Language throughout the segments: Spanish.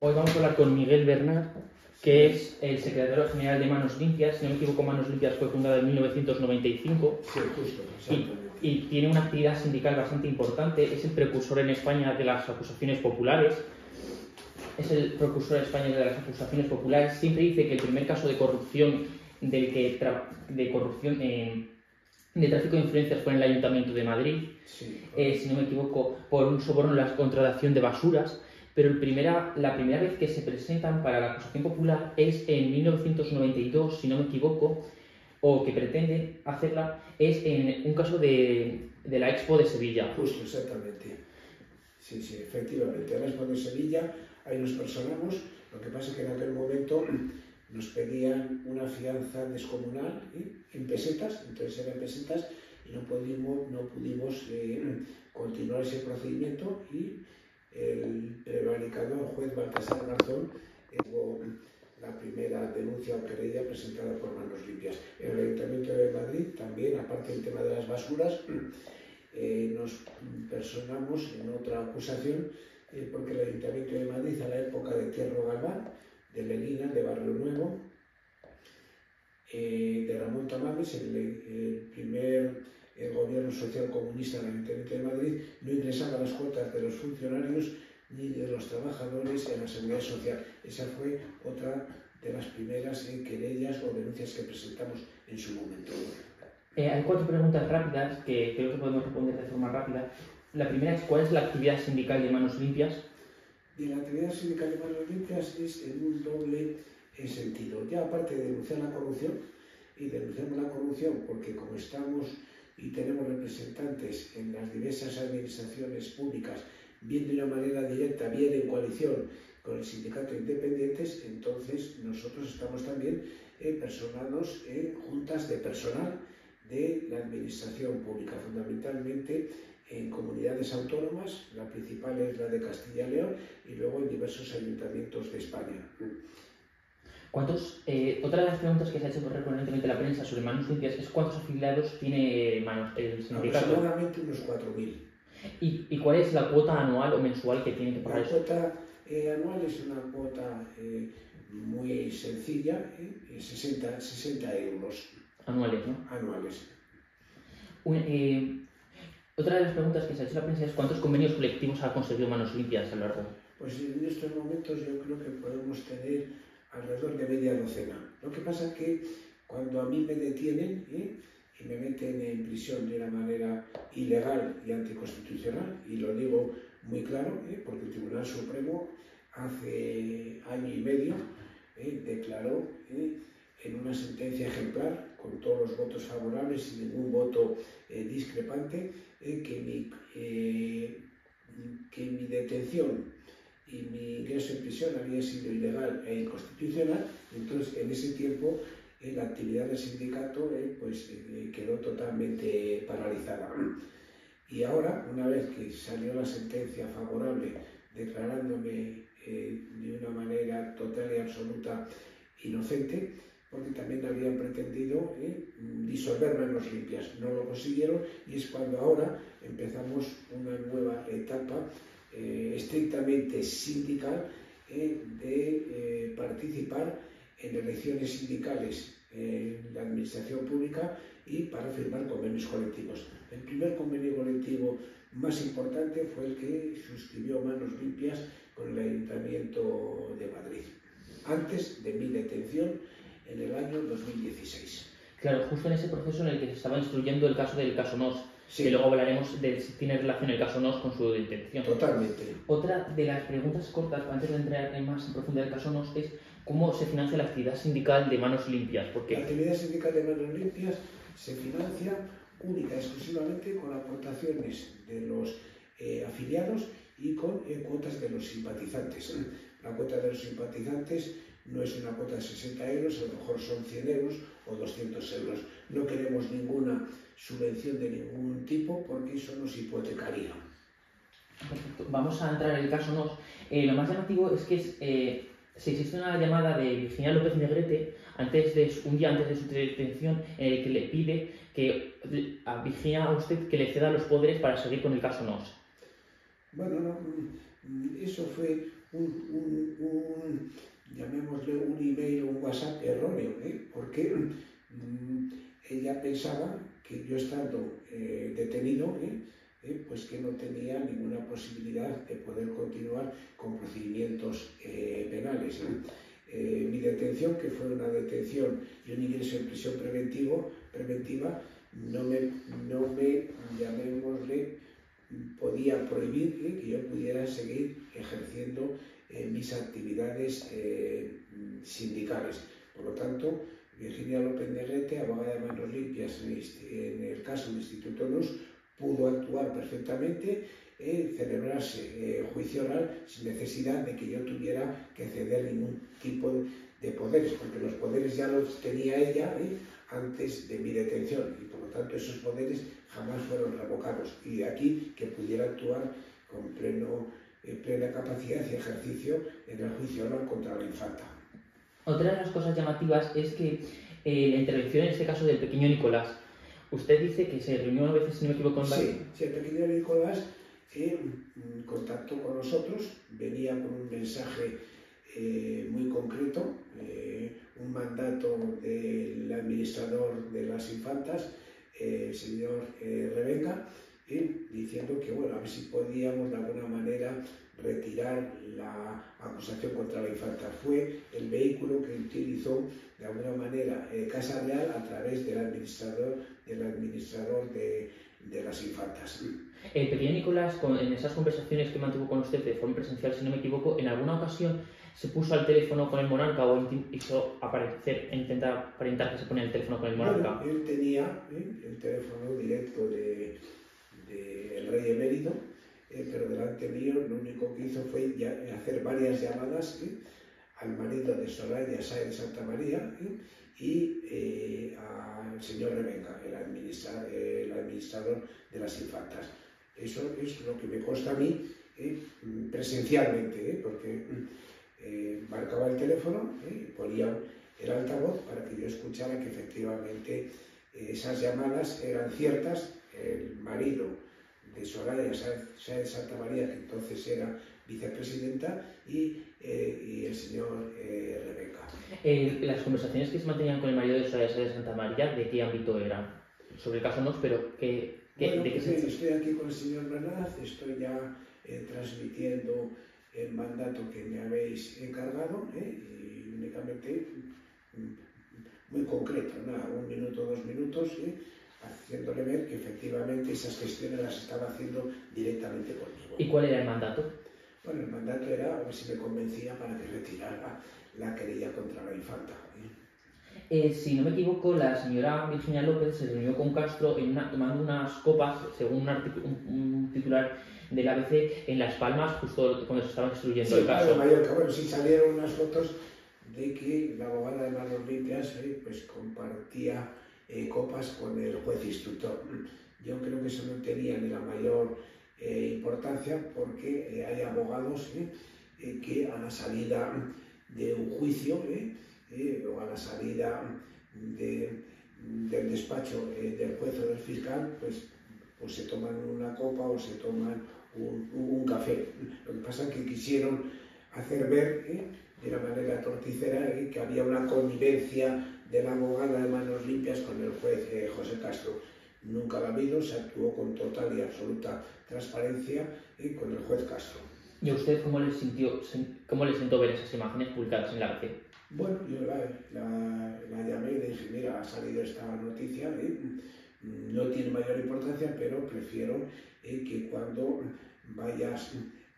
Hoy vamos a hablar con Miguel Bernat, que es el secretario general de Manos Limpias. Si no me equivoco, Manos Limpias fue fundada en 1995. Sí, justo, exactamente. Y tiene una actividad sindical bastante importante. Es el precursor en España de las acusaciones populares. Siempre dice que el primer caso de corrupción de tráfico de influencias fue en el Ayuntamiento de Madrid. Sí. Si no me equivoco, por un soborno en la contratación de basuras. Pero la primera vez que se presentan para la acusación popular es en 1992, si no me equivoco, o que pretende hacerla, es en un caso de la Expo de Sevilla. Justo, exactamente. Sí, efectivamente. En la Expo de Sevilla, ahí nos personamos. Lo que pasa es que en aquel momento nos pedían una fianza descomunal en pesetas, entonces eran pesetas, y no pudimos continuar ese procedimiento, y el prevaricador juez Baltasar Garzón tuvo la primera denuncia o querella presentada por Manos Limpias. En el Ayuntamiento de Madrid también, aparte del tema de las basuras, nos personamos en otra acusación, porque el Ayuntamiento de Madrid, a la época de Tierro Galván, de Melina, de Barrio Nuevo, de Ramón Tamames, el primer gobierno social comunista del Ayuntamiento de Madrid, no ingresaba las cuotas de los funcionarios ni de los trabajadores en la seguridad social. Esa fue otra de las primeras querellas o denuncias que presentamos en su momento. Hay 4 preguntas rápidas que creo que podemos responder de forma rápida. La primera es: ¿cuál es la actividad sindical de Manos Limpias? Y la actividad sindical de Manos Limpias es en un doble sentido. Ya aparte de denunciar la corrupción, y denunciamos la corrupción porque como estamos y tenemos representantes en las diversas administraciones públicas, bien de una manera directa, bien en coalición con el sindicato de independientes, entonces nosotros estamos también personados en juntas de personal de la administración pública, fundamentalmente en comunidades autónomas. La principal es la de Castilla y León, y luego en diversos ayuntamientos de España. Otra de las preguntas que se ha hecho recurrentemente la prensa sobre Manos Limpias es: ¿cuántos afiliados tiene el sindicato? Aproximadamente unos 4.000. ¿Y cuál es la cuota anual o mensual que tiene que pagar? La cuota anual es una cuota muy sencilla, 60 euros. Anuales, ¿no? Anuales. Otra de las preguntas que se ha hecho la prensa es: ¿cuántos convenios colectivos ha conseguido Manos Limpias a lo largo? Pues en estos momentos yo creo que podemos tener alrededor de media docena. Lo que pasa es que cuando a mí me detienen y me meten en prisión de una manera ilegal y anticonstitucional, y lo digo muy claro, porque el Tribunal Supremo hace año y medio declaró en una sentencia ejemplar, con todos los votos favorables y ningún voto discrepante, que mi detención y mi ingreso en prisión había sido ilegal e inconstitucional. Entonces, en ese tiempo, la actividad del sindicato quedó totalmente paralizada. Y ahora, una vez que salió la sentencia favorable declarándome de una manera total y absoluta inocente, porque también habían pretendido disolver Manos Limpias, no lo consiguieron, y es cuando ahora empezamos una nueva etapa estrictamente sindical, de participar en elecciones sindicales en la administración pública y para firmar convenios colectivos. El primer convenio colectivo más importante fue el que suscribió Manos Limpias con el Ayuntamiento de Madrid, antes de mi detención en el año 2016. Claro, justo en ese proceso en el que se estaba instruyendo el caso del caso Nos, sí, que luego hablaremos de si tiene relación el caso Nos con su detención. Totalmente. Otra de las preguntas cortas, antes de entrar más en profundidad del caso Nos, es: ¿cómo se financia la actividad sindical de Manos Limpias? Porque la actividad sindical de Manos Limpias se financia única y exclusivamente con aportaciones de los afiliados y con cuotas de los simpatizantes. La cuota de los simpatizantes no es una cuota de 60 euros, a lo mejor son 100 euros o 200 euros. No queremos ninguna subvención de ningún tipo porque eso nos hipotecaría. Perfecto. Vamos a entrar en el caso Nos. Lo más llamativo es que se existe una llamada de Virginia López Negrete un día antes de su detención, en el que le pide a Virginia, a usted, que le ceda los poderes para seguir con el caso Nos. Bueno, no, eso fue llamémosle un email o un WhatsApp erróneo, porque ella pensaba que yo estando detenido, pues que no tenía ninguna posibilidad de poder continuar con procedimientos penales. Mi detención, que fue una detención y un ingreso en prisión preventiva, no me, llamémosle, podía prohibir que yo pudiera seguir ejerciendo mis actividades sindicales. Por lo tanto, Virginia López Negrete, abogada de manos limpias en el caso del Instituto NUS, pudo actuar perfectamente, celebrarse juicio oral sin necesidad de que yo tuviera que ceder ningún tipo de poderes, porque los poderes ya los tenía ella antes de mi detención y por lo tanto esos poderes jamás fueron revocados, y de aquí que pudiera actuar con plena capacidad y ejercicio en el juicio oral contra la infanta. Otra de las cosas llamativas es que la intervención en este caso del pequeño Nicolás, usted dice que se reunió a veces, si no me equivoco, en Sí, el pequeño Nicolás contactó con nosotros, venía con un mensaje muy concreto, un mandato del administrador de las infantas, el señor Revenga, diciendo que, bueno, a ver si podíamos de alguna manera retirar la acusación contra la infanta. Fue el vehículo que utilizó de alguna manera Casa Real a través del administrador de las infantas. El pequeño Nicolás, en esas conversaciones que mantuvo con usted de forma presencial, si no me equivoco, en alguna ocasión se puso al teléfono con el monarca o hizo intentar aparentar que se ponía el teléfono con el monarca. Bueno, él tenía el teléfono directo del rey emérito, pero delante mío lo único que hizo fue hacer varias llamadas al marido de Soraya Sáenz de Santa María y al señor Revenga, el administrador de las infantas. Eso es lo que me consta a mí presencialmente, porque marcaba el teléfono, ponía el altavoz para que yo escuchara que efectivamente esas llamadas eran ciertas. El marido de Soraya Sáenz de Santa María, que entonces era vicepresidenta, y el señor Revenga. Las conversaciones que se mantenían con el marido de Soraya Sáenz de Santa María, ¿de qué ámbito eran? Sobre el caso no, pero bueno, estoy aquí con el señor Bernaz, estoy ya transmitiendo el mandato que me habéis encargado, y únicamente muy concreto, nada, 1 minuto, 2 minutos, haciéndole ver que efectivamente esas gestiones las estaba haciendo directamente conmigo. ¿Y cuál era el mandato? Bueno, el mandato era a ver si me convencía para que retirara la querella contra la infanta. Si no me equivoco, la señora Virginia López se reunió con Castro tomando unas copas, según un titular del ABC, en Las Palmas, justo cuando se estaba instruyendo el caso. Sí, Mallorca. Bueno, sí salieron unas fotos de que la abogada de manos limpias pues compartía copas con el juez instructor. Yo creo que eso no tenía ni la mayor importancia, porque hay abogados que a la salida de un juicio o a la salida del despacho del juez o del fiscal, pues se toman una copa o se toman un café. Lo que pasa es que quisieron hacer ver de una manera torticera que había una connivencia de la abogada de manos limpias con el juez José Castro. Nunca la ha habido, se actuó con total y absoluta transparencia con el juez Castro. ¿Y a usted cómo le sentó ver esas imágenes publicadas en la ABC? Bueno, yo la llamé y le dije, mira, ha salido esta noticia, no tiene mayor importancia, pero prefiero que cuando vayas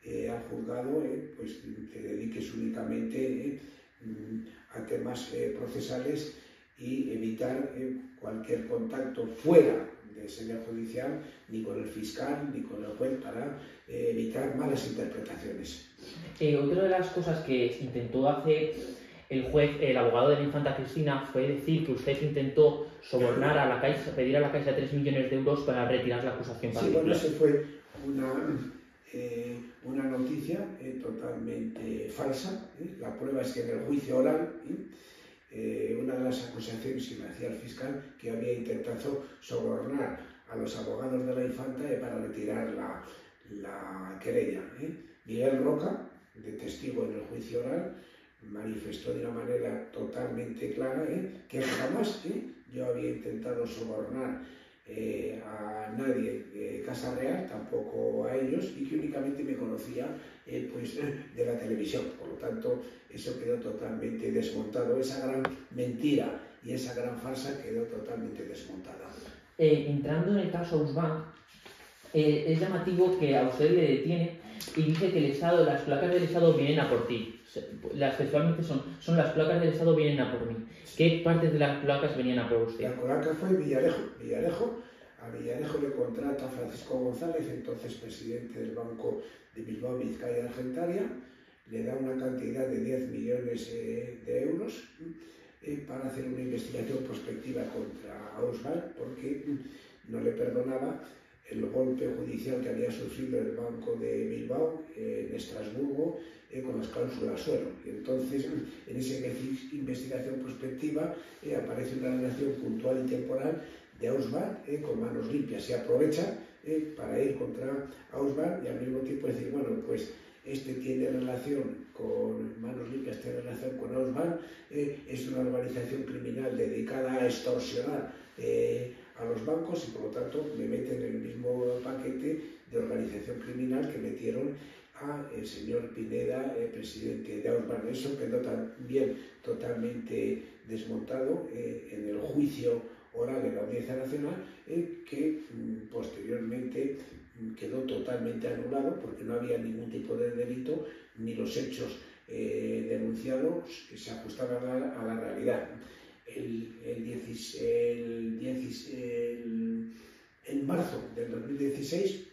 al juzgado pues te dediques únicamente a temas procesales y evitar cualquier contacto fuera del sede judicial, ni con el fiscal ni con el juez, para evitar malas interpretaciones. Otra de las cosas que intentó hacer el abogado de la infanta Cristina, fue decir que usted intentó sobornar a la Caixa, pedir a la Caixa 3 millones de euros para retirar la acusación particular. Sí, bueno, eso fue una noticia totalmente falsa. La prueba es que en el juicio oral, una de las acusaciones que me hacía el fiscal, que había intentado sobornar a los abogados de la infanta para retirar la querella. Miguel Roca, de testigo en el juicio oral, manifestó de una manera totalmente clara que jamás yo había intentado sobornar a nadie de Casa Real, tampoco a ellos, y que únicamente me conocía pues, de la televisión. Por lo tanto, eso quedó totalmente desmontado. Esa gran mentira y esa gran farsa quedó totalmente desmontada. Entrando en el caso Ausbank, es llamativo que a usted le detiene y dice que el Estado, las placas del Estado vienen a por ti. Las textualmente son las placas del Estado vienen a por mí. ¿Qué partes de las placas venían a por usted? La placa fue Villarejo. A Villarejo le contrata Francisco González, entonces presidente del Banco de Bilbao, Vizcaya y Argentaria, le da una cantidad de 10 millones de euros para hacer una investigación prospectiva contra Ausbank, porque no le perdonaba el golpe judicial que había sufrido el Banco de Bilbao en Estrasburgo con las cláusulas suelo. Y entonces, en esa investigación prospectiva aparece una relación puntual y temporal de Ausbank con manos limpias. Se aprovecha para ir contra Ausbank y al mismo tiempo decir, bueno, pues este tiene relación con manos limpias, tiene relación con Ausbank, es una organización criminal dedicada a extorsionar a los bancos y por lo tanto me meten en el mismo paquete de organización criminal que metieron a el señor Pineda, presidente de Ausbank. Eso quedó también totalmente desmontado en el juicio oral en la Audiencia Nacional, que posteriormente quedó totalmente anulado porque no había ningún tipo de delito ni los hechos denunciados que se ajustaban a la realidad. En marzo del 2016,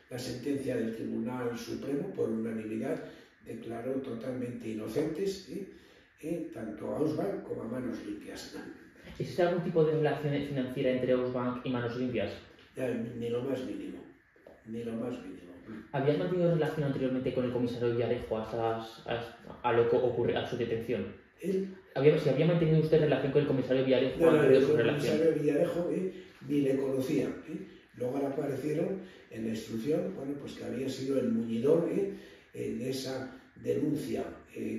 la sentencia del Tribunal Supremo, por unanimidad, declaró totalmente inocentes tanto a Ausbank como a Manos Limpias. ¿Existe algún tipo de relación financiera entre Ausbank y Manos Limpias? Ni lo más mínimo. Ni lo más mínimo. ¿Habías mantenido relación anteriormente con el comisario Villarejo a lo que ocurre a su detención? ¿Si había mantenido usted relación con el comisario Villarejo antes de su relación? El comisario Villarejo ni le conocía. Luego le aparecieron en la instrucción, bueno, pues que había sido el muñidor en esa denuncia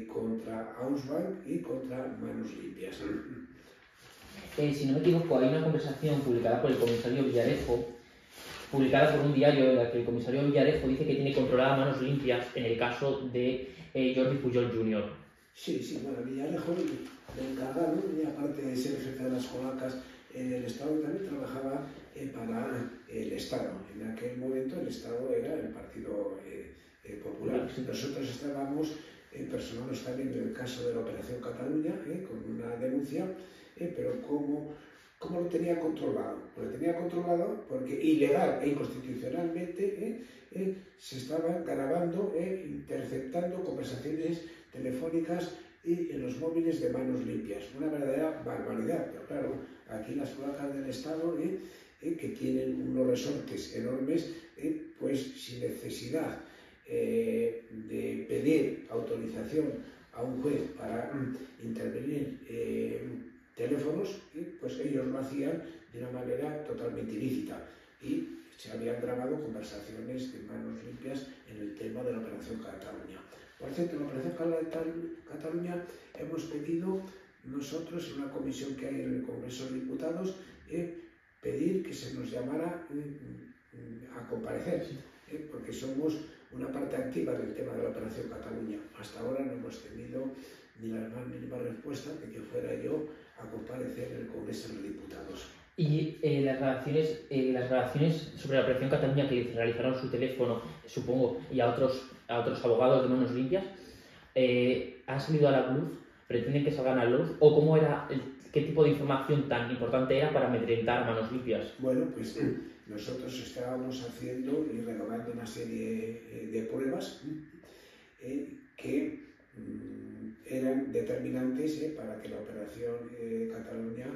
contra Ausbank y contra Manos Limpias. Si no me equivoco, hay una conversación publicada por el comisario Villarejo, publicada por un diario, en la que el comisario Villarejo dice que tiene controlada Manos Limpias en el caso de Jordi Pujol Jr. Sí, bueno, Villarejo le encargaron, y aparte de ser jefe de las colacas en el Estado, también trabajaba para el Estado. En aquel momento el Estado era el Partido Popular. Nosotros estábamos personados también en el caso de la Operación Cataluña, con una denuncia, pero ¿cómo lo tenía controlado? Lo tenía controlado porque ilegal e inconstitucionalmente se estaban grabando interceptando conversaciones telefónicas y en los móviles de Manos Limpias. Una verdadera barbaridad, pero claro, aquí las placas del Estado que tienen unos resortes enormes, pues sin necesidad de pedir autorización a un juez para intervenir teléfonos, pues ellos lo hacían de una manera totalmente ilícita y se habían grabado conversaciones de Manos Limpias en el tema de la Operación Cataluña. Por cierto, en la Operación Cataluña hemos pedido nosotros, en una comisión que hay en el Congreso de Diputados, pedir que se nos llamara a comparecer, porque somos una parte activa del tema de la Operación Cataluña. Hasta ahora no hemos tenido ni la más mínima respuesta de que fuera yo a comparecer en el Congreso de Diputados. Y las grabaciones sobre la Operación Cataluña que realizaron su teléfono, supongo, y a otros abogados de Manos Limpias, ¿han salido a la luz? ¿Pretenden que salgan a la luz? ¿O cómo era, qué tipo de información tan importante era para amedrentar a Manos Limpias? Bueno, pues nosotros estábamos haciendo y renovando una serie de pruebas que eran determinantes para que la Operación Cataluña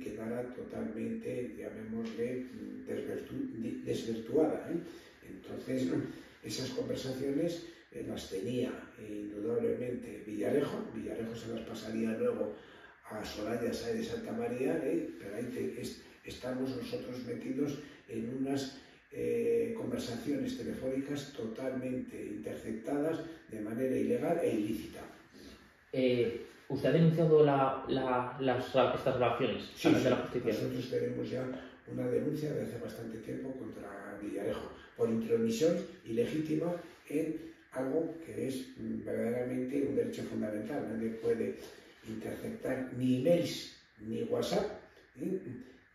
quedara totalmente, llamémosle, desvirtuada. Entonces, esas conversaciones las tenía indudablemente Villarejo se las pasaría luego a Soraya Sáez de Santa María, pero ahí estamos nosotros metidos en unas conversaciones telefónicas totalmente interceptadas de manera ilegal e ilícita. ¿Usted ha denunciado estas grabaciones Sí, ante la justicia? nosotros tenemos ya una denuncia de hace bastante tiempo contra Villarejo por intromisión ilegítima en algo que es verdaderamente un derecho fundamental. Nadie puede interceptar ni emails, ni WhatsApp,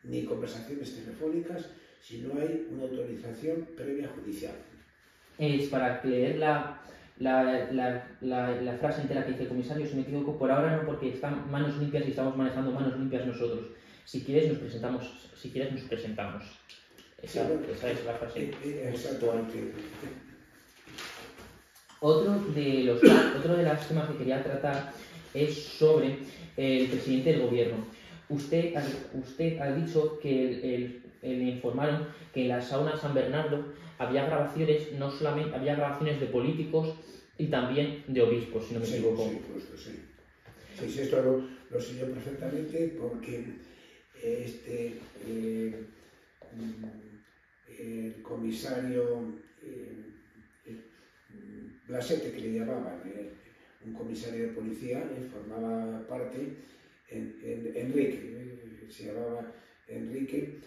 ni conversaciones telefónicas si no hay una autorización previa judicial. Es para leer la frase entera que dice el comisario, si me equivoco, por ahora no, porque están manos limpias y estamos manejando manos limpias nosotros. Si quieres nos presentamos. Esa es la frase. Exactamente. Otro de los temas que quería tratar es sobre el presidente del gobierno. Usted ha dicho que le informaron que en la sauna San Bernardo había grabaciones, no solamente había grabaciones de políticos y también de obispos, si no me equivoco. Sí, justo, sí. Sí, esto lo sé yo perfectamente porque el comisario Blasete, que le llamaban, un comisario de policía, formaba parte, Enrique, se llamaba Enrique,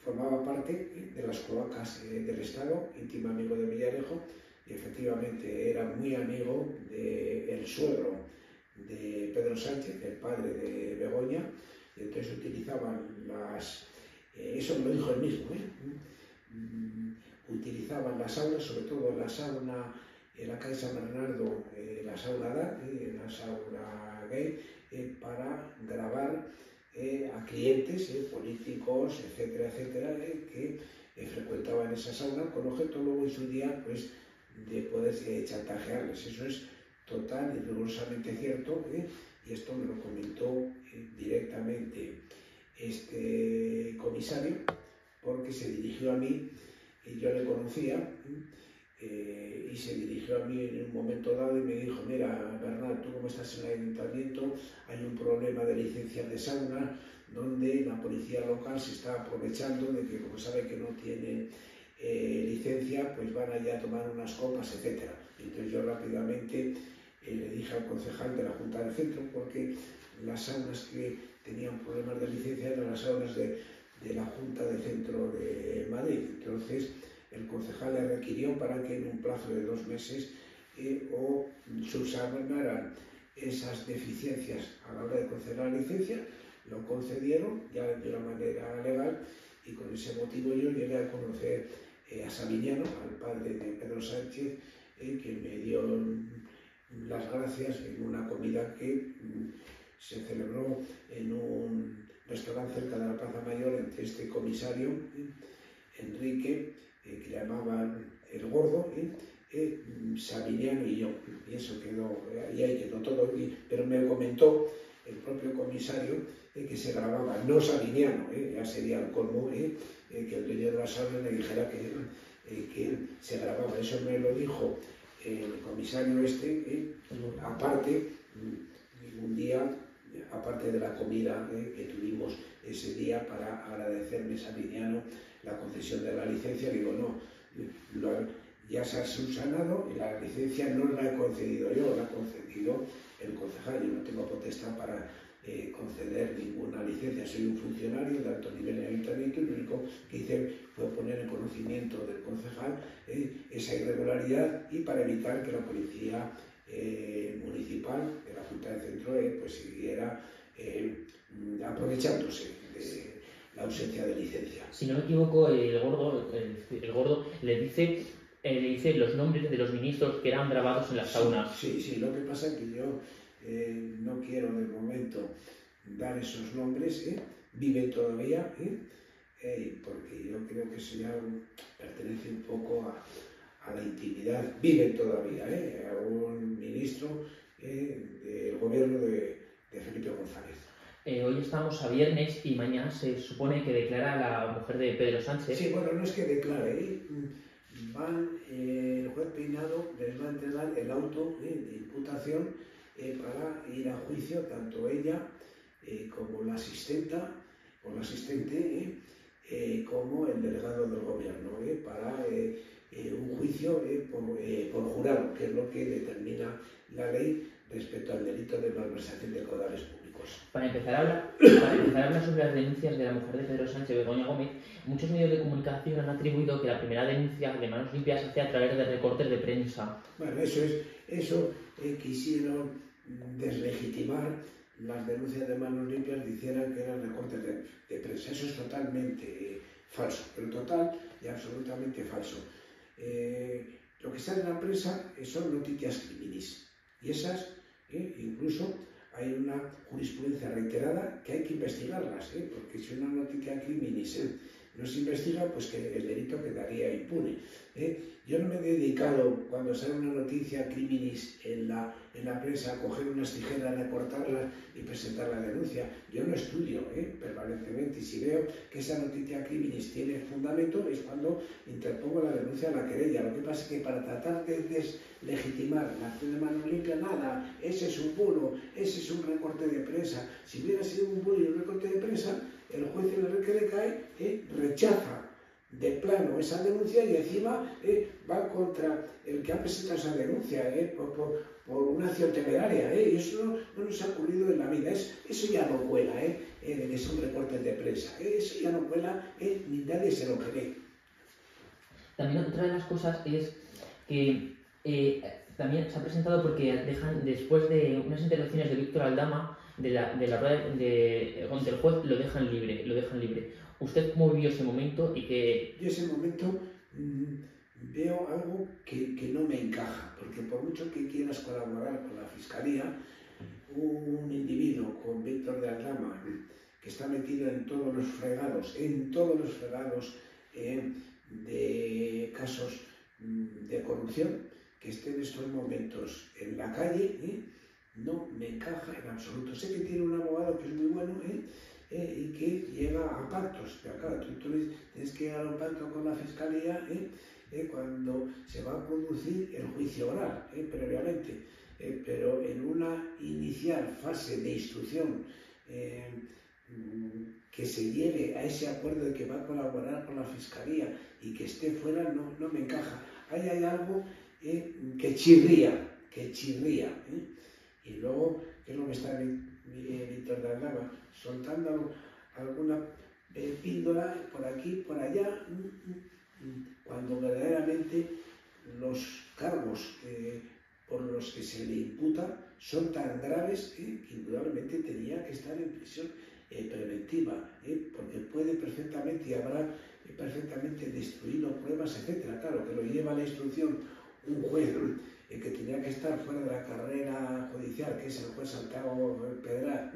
formaba parte de las cloacas del Estado, íntimo amigo de Villarejo, y efectivamente era muy amigo del suegro de Pedro Sánchez, el padre de Begoña, y entonces utilizaban eso me lo dijo él mismo, utilizaban las saunas, sobre todo la sauna en la calle San Bernardo, la sauna la sauna gay, para grabar a clientes, políticos, etcétera, etcétera, que frecuentaban esa sauna con objeto luego en su día pues, de poder chantajearles. Eso es total y rigurosamente cierto, y esto me lo comentó directamente este comisario, porque se dirigió a mí, y yo le conocía, y se dirigió a mí en un momento dado y me dijo: mira, Bernal, tú como estás en el ayuntamiento, hay un problema de licencias de sauna donde la policía local se está aprovechando de que, como sabe que no tiene licencia, pues van allá a tomar unas copas, etc. Entonces yo rápidamente le dije al concejal de la Junta del Centro, porque las saunas que tenían problemas de licencia eran las saunas de la Junta del Centro de Madrid. Entonces el concejal le requirió para que en un plazo de 2 meses o subsanaran esas deficiencias a la hora de conceder la licencia. Lo concedieron ya de una manera legal, y con ese motivo yo llegué a conocer a Sabiniano, al padre de Pedro Sánchez, que me dio las gracias en una comida que se celebró en un restaurante cerca de la Plaza Mayor entre este comisario, Enrique, que llamaban El Gordo, Sabiniano y yo. Y eso quedó, y ahí quedó todo. Pero me comentó el propio comisario que se grababa, no Sabiniano, ya sería el colmo, que el dueño de la sauna le dijera que se grababa. Eso me lo dijo el comisario aparte, un día, aparte de la comida que tuvimos ese día para agradecerme Sabiniano la concesión de la licencia. Digo, no, ya se ha subsanado y la licencia no la he concedido yo, la ha concedido el concejal. Yo no tengo potestad para conceder ninguna licencia, soy un funcionario de alto nivel en el ayuntamiento, y lo único que hice fue poner en conocimiento del concejal esa irregularidad, y para evitar que la policía municipal de la Junta del Centro pues siguiera aprovechándose de la ausencia de licencia. Si no me equivoco, el gordo le dice los nombres de los ministros que eran grabados en la sauna. Sí, lo que pasa es que yo no quiero de momento dar esos nombres, viven todavía, porque yo creo que eso ya pertenece un poco a la intimidad. Viven todavía, a un ministro del gobierno de Felipe González. Hoy estamos a viernes y mañana se supone que declara la mujer de Pedro Sánchez. Sí, bueno, no es que declare, el juez Peinado les va a entregar el auto de imputación para ir a juicio, tanto ella como la asistenta o la asistente, como el delegado del gobierno para un juicio por jurado, que es lo que determina la ley respecto al delito de malversación de caudales públicos. Para empezar a hablar sobre las denuncias de la mujer de Pedro Sánchez, Begoña Gómez, muchos medios de comunicación han atribuido que la primera denuncia de Manos Limpias se hace a través de recortes de prensa. Bueno, eso quisieron deslegitimar las denuncias de Manos Limpias, dicieran que eran recortes de prensa. Eso es totalmente falso, pero total y absolutamente falso. Lo que sale en la prensa son noticias criminis, y esas incluso hay una jurisprudencia reiterada que hay que investigarlas, porque si una noticia criminis no se investiga, pues que el delito quedaría impune. Yo no me he dedicado, cuando sale una noticia criminis en la prensa, a coger unas tijeras, recortarlas y presentar la denuncia. Yo no estudio permanentemente, y si veo que esa noticia criminis tiene fundamento, es cuando interpongo la denuncia a la querella. Lo que pasa es que para tratar de deslegitimar la acción de Manos Limpias, nada, ese es un bulo, ese es un recorte de prensa. Si hubiera sido un bulo y un recorte de prensa, el juez en el que le cae rechaza de plano esa denuncia y encima va contra el que ha presentado esa denuncia por una acción temeraria. Y eso no nos ha ocurrido en la vida. Eso ya no cuela, de que son recortes de prensa. Eso ya no cuela, ni nadie se lo cree. También otra de las cosas es que también se ha presentado porque dejan, después de unas intervenciones de Víctor Aldama, de la rueda contra el juez, lo dejan libre. ¿Usted cómo vivió ese momento? Y que... Yo ese momento veo algo que no me encaja, porque por mucho que quieras colaborar con la Fiscalía, un individuo con Víctor de Aldama, que está metido en todos los fregados de casos de corrupción, que esté en estos momentos en la calle, no me encaja en absoluto. Sé que tiene un abogado que es muy bueno y que llega a pactos, pero claro, tú tienes que llegar a un pacto con la Fiscalía cuando se va a producir el juicio oral, previamente, pero en una inicial fase de instrucción que se llegue a ese acuerdo de que va a colaborar con la Fiscalía y que esté fuera, no me encaja. Ahí hay algo que chirría. Y luego, ¿qué es lo que está Víctor de Aldama? Soltando alguna píldora por aquí, por allá, cuando verdaderamente los cargos por los que se le imputa son tan graves que indudablemente tenía que estar en prisión preventiva, porque puede perfectamente y habrá perfectamente destruido pruebas, etc. Claro, que lo lleva a la instrucción un juez que tenía que estar fuera de la carrera judicial, que es el juez Santiago Pedraz,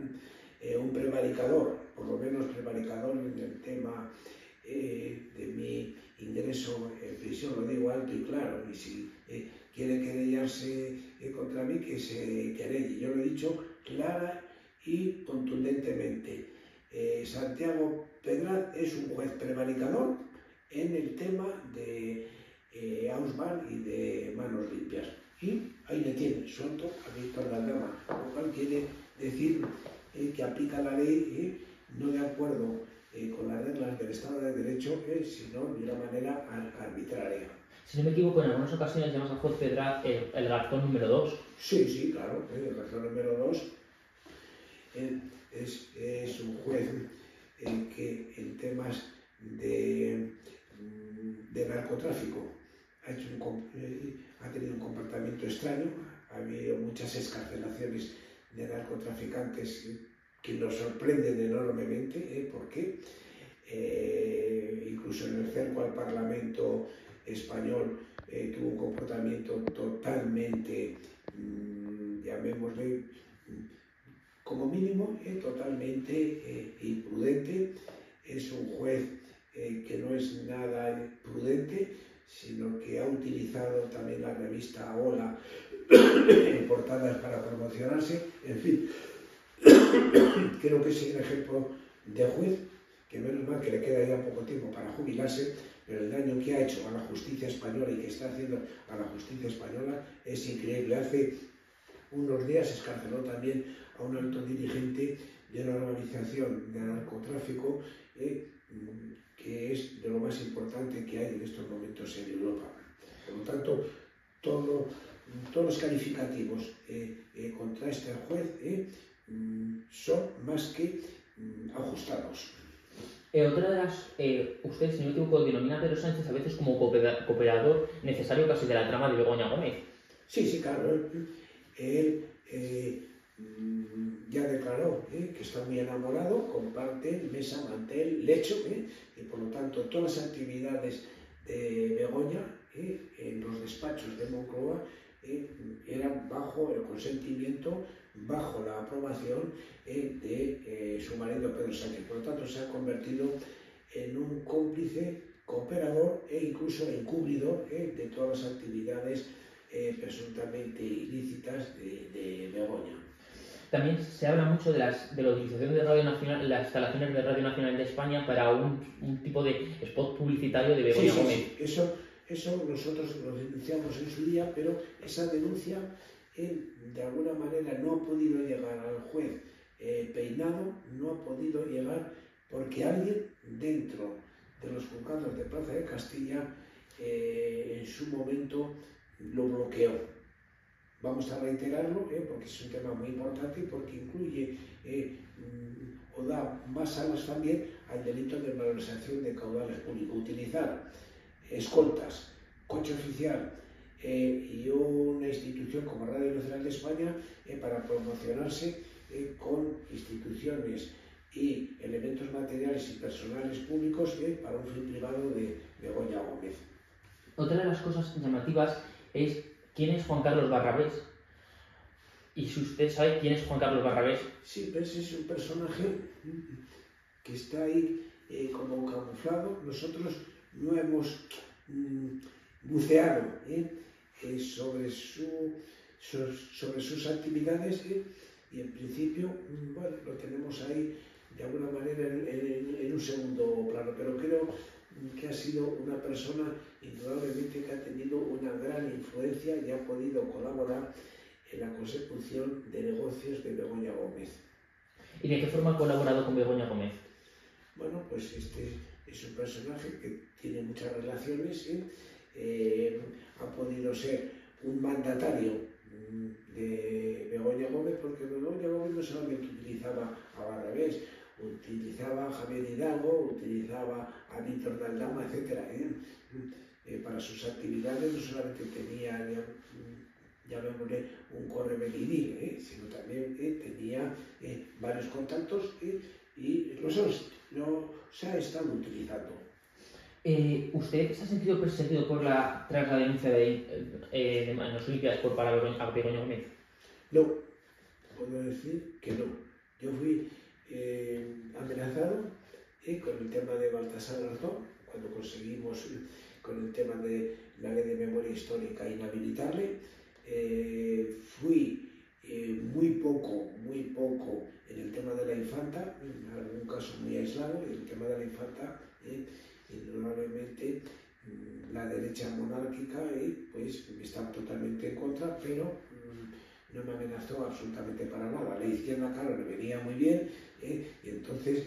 un prevaricador, por lo menos prevaricador en el tema de mi ingreso en prisión, lo digo alto y claro, y si quiere querellarse contra mí, que se querelle. Yo lo he dicho clara y contundentemente. Santiago Pedraz es un juez prevaricador en el tema de Ausban y de Manos Limpias. Y ahí le tiene, suelto a Víctor de Aldama, lo cual quiere decir que aplica la ley no de acuerdo con las reglas del Estado de Derecho, sino de una manera arbitraria. Si no me equivoco, en algunas ocasiones llamas al juez Pedraz el garzón número 2. Sí, claro, el garzón número 2 es un juez que en temas de narcotráfico ha tenido un comportamiento extraño. Ha habido muchas excarcelaciones de narcotraficantes que nos sorprenden enormemente. ¿Por qué? Incluso en el cerco al Parlamento español tuvo un comportamiento totalmente, llamémosle, como mínimo, totalmente imprudente. Es un juez que no es nada prudente, sino que ha utilizado también la revista Hola en portadas para promocionarse. En fin, creo que es un ejemplo de juez que menos mal que le queda ya poco tiempo para jubilarse, pero el daño que ha hecho a la justicia española y que está haciendo a la justicia española es increíble. Hace unos días escarceló también a un alto dirigente de una organización de narcotráfico que es de lo más importante que hay en estos momentos en Europa. Por lo tanto, todos los calificativos contra este juez son más que ajustados. Otra de las, usted, si no me equivoco, denomina a Pedro Sánchez a veces como cooperador necesario casi de la trama de Begoña Gómez. Sí, sí, claro. Él ya declaró que está muy enamorado, comparte mesa, mantel, lecho, y por lo tanto todas las actividades de Begoña en los despachos de Moncloa eran bajo el consentimiento, bajo la aprobación de su marido Pedro Sánchez. Por lo tanto, se ha convertido en un cómplice, cooperador e incluso encubridor de todas las actividades presuntamente ilícitas de Begoña. También se habla mucho de la utilización de Radio Nacional, las instalaciones de Radio Nacional de España para un tipo de spot publicitario de Begoña Gómez. Sí. Eso nosotros lo denunciamos en su día, pero esa denuncia de alguna manera no ha podido llegar al juez Peinado, no ha podido llegar porque alguien dentro de los juzgados de Plaza de Castilla en su momento lo bloqueó. Vamos a reiterarlo porque es un tema muy importante y porque incluye o da más alas también al delito de malversación de caudales públicos. Utilizar escoltas, coche oficial y una institución como Radio Nacional de España para promocionarse con instituciones y elementos materiales y personales públicos para un fin privado de Begoña Gómez. Otra de las cosas llamativas es quién es Juan Carlos Barrabés. ¿Y si usted sabe quién es Juan Carlos Barrabés? Sí, pero ese es un personaje que está ahí como camuflado. Nosotros no hemos buceado sobre sus actividades y en principio bueno, lo tenemos ahí de alguna manera en un segundo plano, pero creo que ha sido una persona indudablemente que ha tenido una gran influencia y ha podido colaborar en la consecución de negocios de Begoña Gómez. ¿Y de qué forma ha colaborado con Begoña Gómez? Bueno, pues este es un personaje que tiene muchas relaciones, ha podido ser un mandatario de Begoña Gómez, porque Begoña Gómez no solamente utilizaba a Barrabés, utilizaba a Javier Hidalgo, utilizaba a Víctor de Aldama, etc. Para sus actividades no solamente tenía, llamémosle, un corre venidil, sino también tenía varios contactos y los ha estado utilizando. ¿Usted se ha sentido perseguido tras la denuncia de Manos Limpias para Begoña Gómez? No, puedo decir que no. Yo fui amenazado con el tema de Baltasar Garzón, cuando conseguimos con el tema de la ley de memoria histórica inhabilitarle. Fui muy poco en el tema de la infanta, en algún caso muy aislado. En el tema de la infanta, indudablemente la derecha monárquica pues está totalmente en contra, pero no me amenazó absolutamente para nada. La izquierda, claro, le venía muy bien y entonces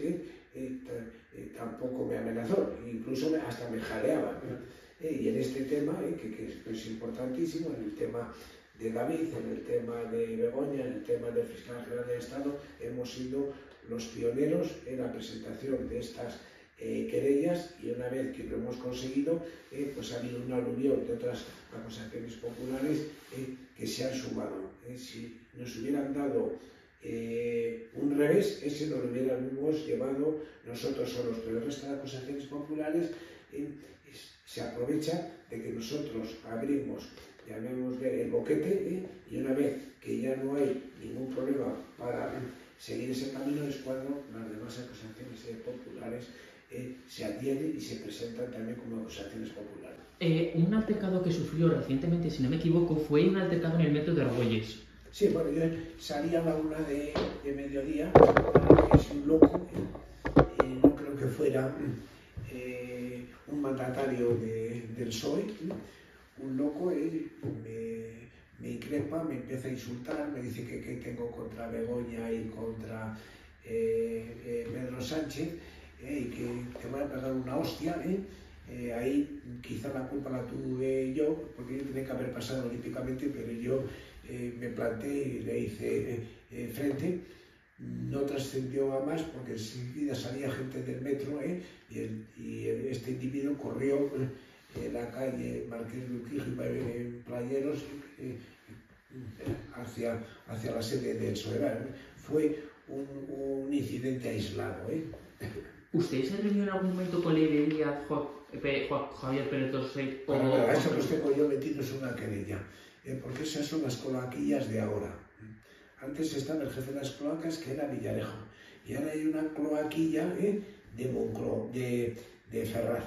tampoco me amenazó, incluso hasta me jaleaba. Y en este tema, que es importantísimo, en el tema de David, en el tema de Begoña, en el tema del fiscal general del Estado, hemos sido los pioneros en la presentación de estas querellas, y una vez que lo hemos conseguido, pues ha habido una aluvión de otras acusaciones populares que se han sumado. Si nos hubieran dado un revés, ese nos lo hubiéramos llevado nosotros solos, pero el resto de acusaciones populares se aprovecha de que nosotros abrimos, llamémosle, el boquete, y una vez que ya no hay ningún problema para seguir ese camino es cuando las demás acusaciones populares se adhieren y se presentan también como acusaciones populares. Un altercado que sufrió recientemente, si no me equivoco, fue un altercado en el metro de Argüelles. Sí, bueno, yo salí a la 1 de mediodía, es un loco, no creo que fuera un mandatario del PSOE, un loco, me increpa, me empieza a insultar, me dice que tengo contra Begoña y contra Pedro Sánchez, y que te voy a pegar una hostia, ahí quizá la culpa la tuve yo, porque yo tenía que haber pasado olímpicamente, pero yo me planté y le hice frente. No trascendió a más porque enseguida salía gente del metro y este individuo corrió en la calle Marqués de Urquijo y Playeros hacia la sede del Soberano. Fue un incidente aislado. ¿Usted se reunió en algún momento con Leire Díaz, Javier Pérez Dosé? Para nada, eso que os tengo yo metido es una querella, porque esas son las cloaquillas de ahora. Antes estaba el jefe de las cloacas, que era Villarejo, y ahora hay una cloaquilla de Moncloa, de Ferraz.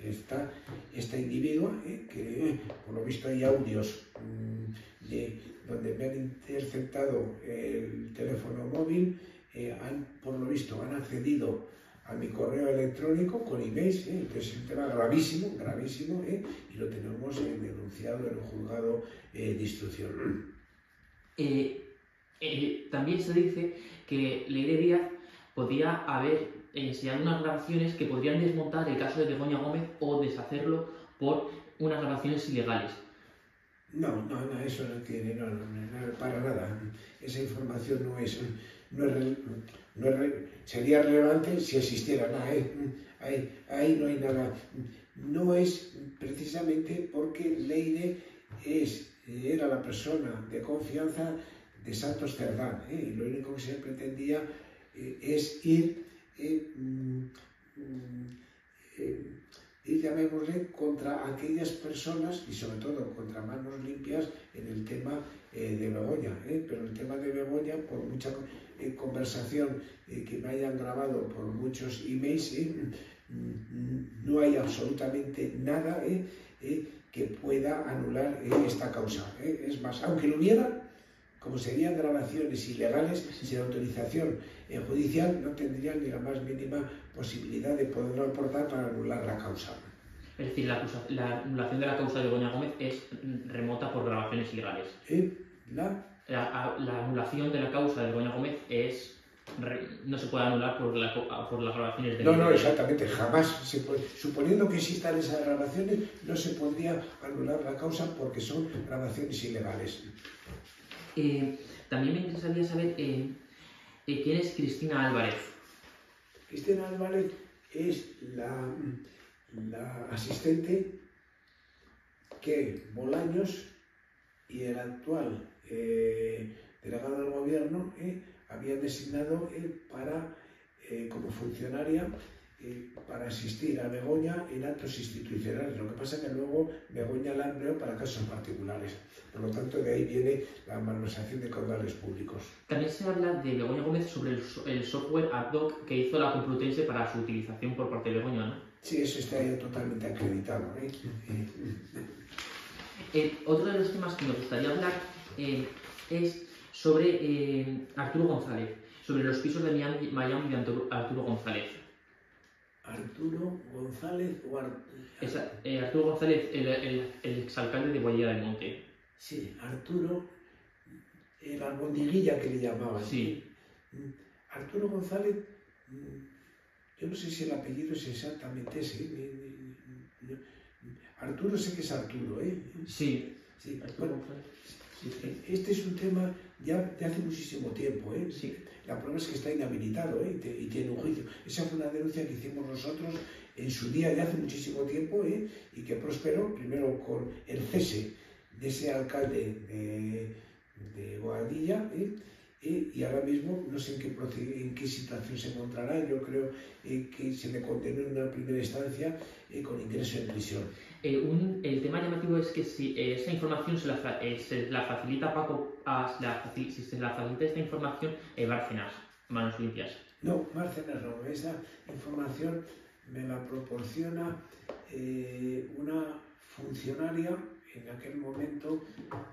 Está este individuo, que por lo visto hay audios donde me han interceptado el teléfono móvil, por lo visto han accedido a mi correo electrónico con emails, entonces es un tema gravísimo, gravísimo, y lo tenemos denunciado en un juzgado de instrucción. También se dice que Leire Díaz podía haber enseñado unas grabaciones que podrían desmontar el caso de Begoña Gómez o deshacerlo por unas grabaciones ilegales. No, eso no tiene, no, para nada. Esa información sería relevante si existiera. No, ahí no hay nada. No es precisamente porque Leire era la persona de confianza de Santos Cerdán, y lo único que se pretendía es ir, llamémosle, contra aquellas personas y sobre todo contra manos limpias en el tema de Begoña, pero el tema de Begoña, por mucha conversación que me hayan grabado por muchos emails, no hay absolutamente nada que pueda anular esta causa. Es más, aunque lo hubiera, como serían grabaciones ilegales, sin autorización judicial, no tendrían ni la más mínima posibilidad de poderlo aportar para anular la causa. Es decir, la anulación de la causa de Begoña Gómez es remota por grabaciones ilegales. La anulación de la causa de Begoña Gómez no se puede anular por las grabaciones de... No, exactamente, jamás. Suponiendo que existan esas grabaciones, no se podría anular la causa porque son grabaciones ilegales. También me interesaría saber quién es Cristina Álvarez. Cristina Álvarez es la asistente que Bolaños y el actual delegado del gobierno habían designado como funcionaria para asistir a Begoña en actos institucionales. Lo que pasa es que luego Begoña la empleó para casos particulares. Por lo tanto, de ahí viene la malversación de caudales públicos. También se habla de Begoña Gómez sobre el software ad hoc que hizo la Complutense para su utilización por parte de Begoña, ¿no? Sí, eso está ya totalmente acreditado. Otro de los temas que me gustaría hablar es sobre Arturo González, sobre los pisos de Miami de Arturo González. Arturo González o Arturo González, el exalcalde de Boadilla del Monte. Sí, Arturo, la albondiguilla que le llamaban. Sí. Arturo González, yo no sé si el apellido es exactamente ese. Arturo sé que es Arturo, Sí. Bueno, este es un tema ya de hace muchísimo tiempo, Sí. La prueba es que está inhabilitado, y tiene un juicio. Esa fue una denuncia que hicimos nosotros en su día, ya hace muchísimo tiempo, y que prosperó primero con el cese de ese alcalde de Boadilla, y ahora mismo no sé en qué situación se encontrará. Yo creo que se le condenó en una primera instancia con ingreso en prisión. El tema llamativo es que si esa información se la facilita a Paco, si se la facilita esta información, Bárcenas, manos limpias. No, Bárcenas no. Esa información me la proporciona una funcionaria en aquel momento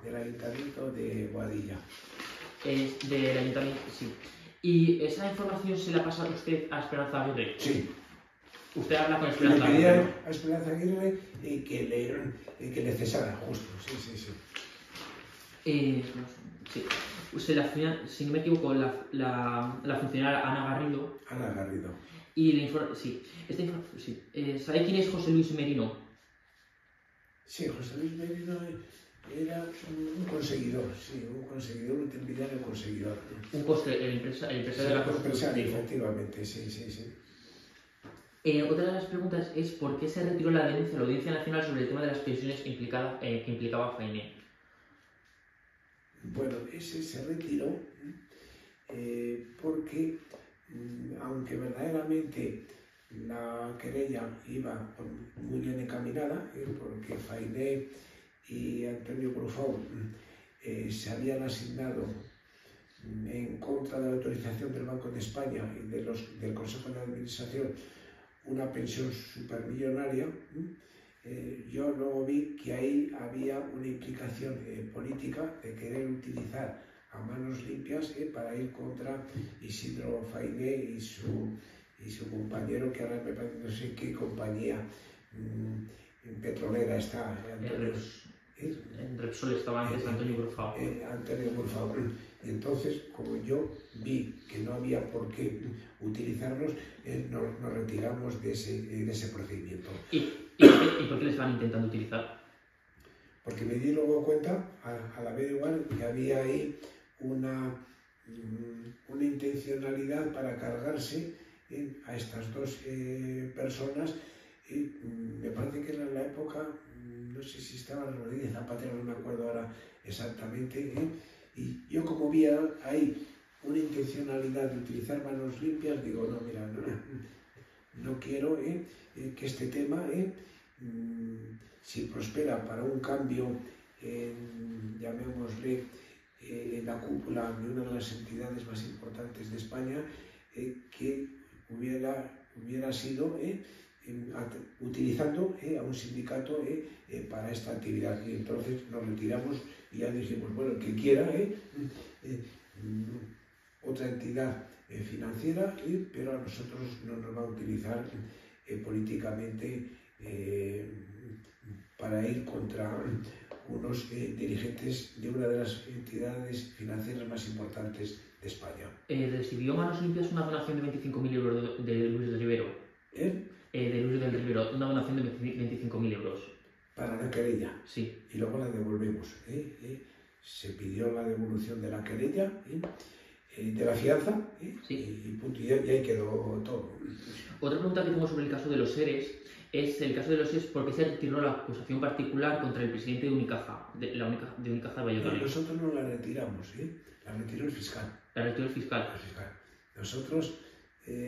del Ayuntamiento de Boadilla. Del Ayuntamiento, sí. ¿Y esa información se la pasa usted a Esperanza Aguirre? Sí. Usted habla con Esperanza Aguirre. Le Aguirre. pedía a Esperanza Aguirre que le cesara, justo. Sí. Sí. Si no me equivoco, la funcionaria Ana Garrido. Ana Garrido. Y sí, sí. ¿Sabe quién es José Luis Merino? Sí, José Luis Merino era un conseguidor, sí, un conseguidor, un multimillonario conseguidor. El empresario de la construcción. Efectivamente, sí, sí, sí. Otra de las preguntas es ¿por qué se retiró la denuncia a la Audiencia Nacional sobre el tema de las pensiones que implicaba Fainé? Bueno, ese se retiró porque, aunque verdaderamente la querella iba muy bien encaminada, porque Fainé y Antonio Brufau se habían asignado en contra de la autorización del Banco de España y del Consejo de Administración una pensión supermillonaria, yo luego vi que ahí había una implicación política de querer utilizar a manos limpias para ir contra Isidro Fainé y su compañero, que ahora me parece, no sé qué compañía petrolera está. En Repsol estaba antes Antonio Brufau. Antonio Brufau. Y entonces, como yo vi que no había por qué utilizarlos, nos retiramos de ese procedimiento. ¿Y por qué les van intentando utilizar? Porque me di luego cuenta, al averiguar, que había ahí una intencionalidad para cargarse a estas dos personas. Me parece que era en la época, no sé si estaba Rodríguez Zapatero, no me acuerdo ahora exactamente, y yo como vi ahí una intencionalidad de utilizar manos limpias, digo, no, mira, no quiero que este tema, si prospera para un cambio, llamémosle, en la cúpula de una de las entidades más importantes de España, que hubiera sido utilizando a un sindicato para esta actividad. Y entonces nos retiramos y ya dijimos, bueno, el que quiera, otra entidad financiera, pero a nosotros no nos va a utilizar políticamente para ir contra unos dirigentes de una de las entidades financieras más importantes de España. ¿Recibió Manos Limpias una donación de 25.000 euros de Luis del Rivero? De Luis del Rivero, una donación de 25.000 euros. Para la querella. Sí. Y luego la devolvemos. Se pidió la devolución de la querella, de la fianza, sí. Y punto, y ahí quedó todo. Otra pregunta que tengo sobre el caso de los seres es el caso de los seres, ¿por qué se retiró la acusación particular contra el presidente de Unicaja, de Unicaja Valladolid? Nosotros no la retiramos, la retiró el fiscal. ¿La retiró el fiscal? El fiscal. Nosotros,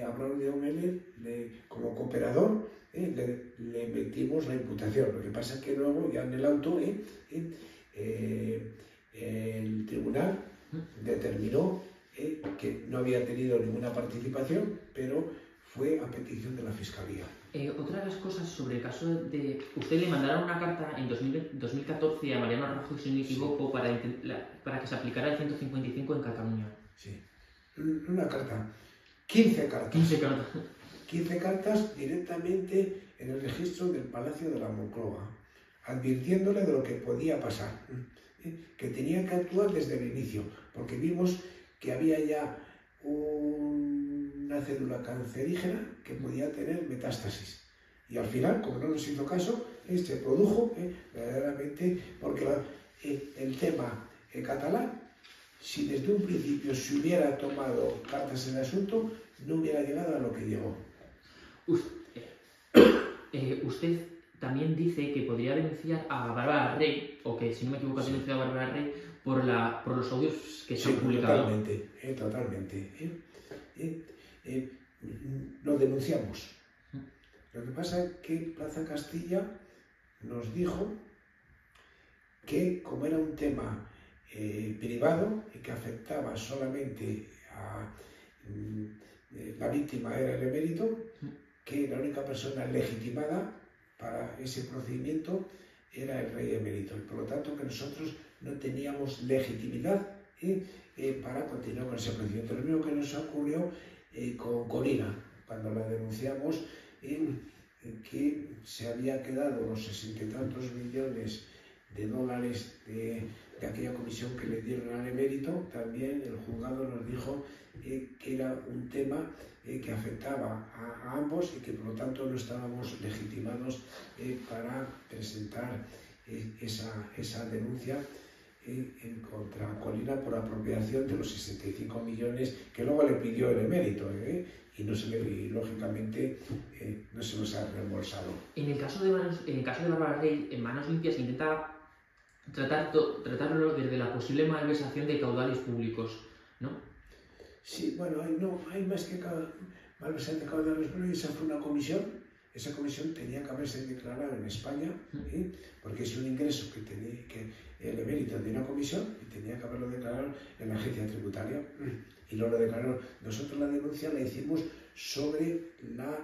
a Braulio de Omelet, como cooperador, le metimos la imputación. Lo que pasa es que luego, ya en el auto, el tribunal determinó que no había tenido ninguna participación, pero fue a petición de la Fiscalía. Otra de las cosas sobre el caso de... Usted le mandaron una carta en 2014 a Mariano Rajoy, si no me equivoco, para que se aplicara el 155 en Cataluña. Sí, una carta. 15 cartas. 15 cartas. 15 cartas directamente en el registro del Palacio de la Moncloa, advirtiéndole de lo que podía pasar, que tenía que actuar desde el inicio, porque vimos que había ya una célula cancerígena que podía tener metástasis. Y al final, como no nos hizo caso, se produjo verdaderamente, porque el tema catalán, si desde un principio se hubiera tomado cartas en el asunto, no hubiera llegado a lo que llegó. Usted también dice que podría denunciar a Bárbara Rey, o que si no me equivoco ha denunciado a Bárbara Rey, por los audios que se han publicado. Totalmente. Lo denunciamos. Lo que pasa es que Plaza Castilla nos dijo que, como era un tema privado y que afectaba solamente a la víctima, era el emérito, que la única persona legitimada para ese procedimiento era el rey emérito, y por lo tanto que nosotros no teníamos legitimidad para continuar con ese procedimiento. Lo mismo que nos ocurrió con Corina, cuando la denunciamos, que se había quedado los 60 y tantos millones de dólares de de aquella comisión que le dieron al emérito, también el juzgado nos dijo que era un tema que afectaba a ambos y que por lo tanto no estábamos legitimados para presentar esa denuncia contra Colina por apropiación de los 65 millones que luego le pidió el emérito y lógicamente no se nos ha reembolsado. En el caso de Bárbara Rey, en Manos Limpias intenta tratarlo desde la posible malversación de caudales públicos, ¿no? Sí, bueno, hay más que malversación de caudales públicos. Esa fue una comisión. Esa comisión tenía que haberse declarado en España, porque es un ingreso que el emérito de una comisión y tenía que haberlo declarado en la agencia tributaria y no lo declaró. Nosotros la denuncia la hicimos sobre la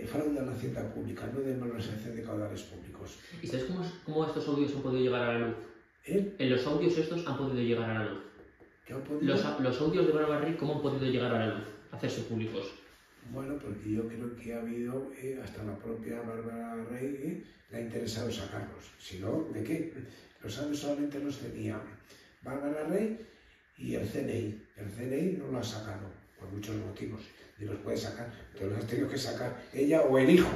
fraude a la hacienda pública, no de malversación de caudales públicos. ¿Y sabes cómo estos audios han podido llegar a la luz? En los audios estos han podido llegar a la luz. ¿Qué han podido? Los audios de Bárbara Rey, ¿cómo han podido llegar a la luz? Hacerse públicos. Bueno, porque yo creo que ha habido, hasta la propia Bárbara Rey le ha interesado sacarlos. Si no, ¿de qué? Los audios solamente los tenía Bárbara Rey y el CNI. El CNI no lo ha sacado, por muchos motivos, ni los puede sacar. Entonces los ha tenido que sacar ella o el hijo,